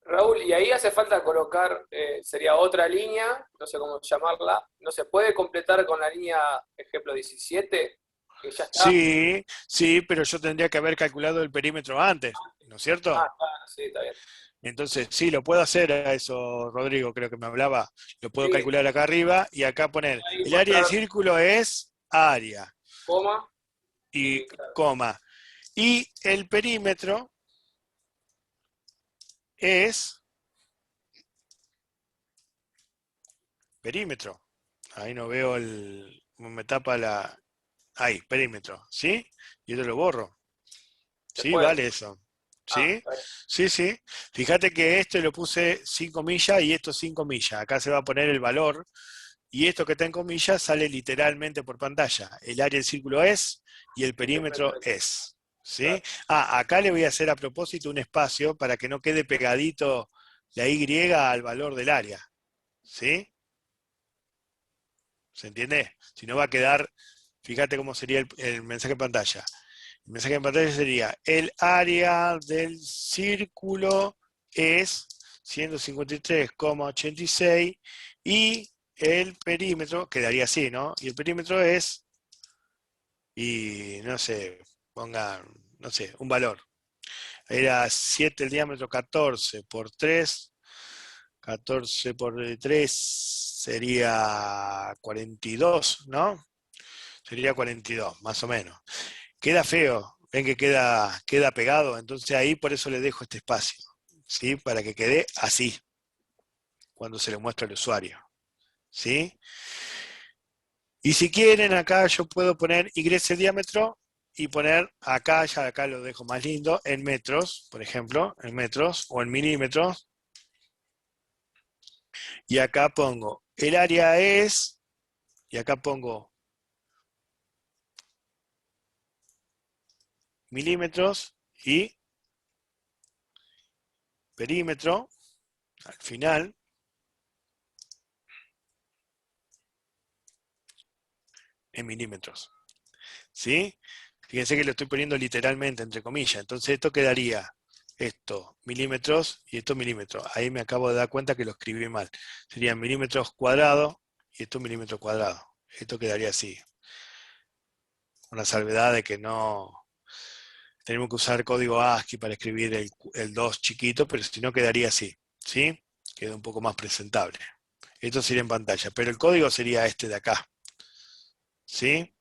Speaker 9: Raúl, y ahí hace falta colocar, sería otra línea, no sé cómo llamarla, ¿no se puede completar con la línea, ejemplo 17, que ya está?
Speaker 1: Sí, sí, pero yo tendría que haber calculado el perímetro antes, ¿no es cierto?
Speaker 9: Ah, claro, sí, está bien.
Speaker 1: Entonces, sí, lo puedo hacer a eso, Rodrigo, creo que me hablaba. Lo puedo
Speaker 9: Sí,
Speaker 1: calcular acá arriba y acá poner,
Speaker 9: ahí
Speaker 1: el área del
Speaker 9: mostrar
Speaker 1: círculo es área
Speaker 9: coma
Speaker 1: y
Speaker 9: y claro.
Speaker 1: coma. Y el perímetro es perímetro. Ahí no veo me tapa la... Ahí, perímetro, ¿sí? Y esto lo borro.
Speaker 9: ¿Se
Speaker 1: Sí,
Speaker 9: puede?
Speaker 1: vale eso.
Speaker 9: Ah,
Speaker 1: ¿Sí?
Speaker 9: está bien.
Speaker 1: Sí, sí. Fíjate que esto lo puse sin comillas y esto sin comillas. Acá se va a poner el valor y esto que está en comillas sale literalmente por pantalla. El área del círculo es y el perímetro es. ¿Sí?
Speaker 9: Claro.
Speaker 1: Acá le voy a hacer a propósito un espacio para que no quede pegadito la Y al valor del área. ¿Sí? ¿Se entiende? Si no va a quedar, fíjate cómo sería el mensaje en pantalla. El mensaje en pantalla sería, el área del círculo es 153,86 y el perímetro, quedaría así, ¿no? Y el perímetro es, y no sé, pongan, no sé, un valor. Era 7 el diámetro, 14 por 3, 14 por 3 sería 42, ¿no? Sería 42, más o menos. Queda feo, ven que queda pegado, entonces ahí por eso le dejo este espacio, ¿sí? Para que quede así, cuando se le muestra al usuario, ¿sí? Y si quieren, acá yo puedo poner Y el diámetro y poner acá, ya acá lo dejo más lindo, en metros, por ejemplo, en metros o en milímetros. Y acá pongo, el área es, y acá pongo milímetros y perímetro, al final, en milímetros, ¿sí? Fíjense que lo estoy poniendo literalmente, entre comillas. Entonces esto quedaría, esto, milímetros y esto milímetros. Ahí me acabo de dar cuenta que lo escribí mal. Serían milímetros cuadrados y esto milímetros cuadrados. Esto quedaría así. Una salvedad de que no... Tenemos que usar código ASCII para escribir el 2 chiquito, pero si no quedaría así. ¿Sí? Queda un poco más presentable. Esto sería en pantalla, pero el código sería este de acá. ¿Sí?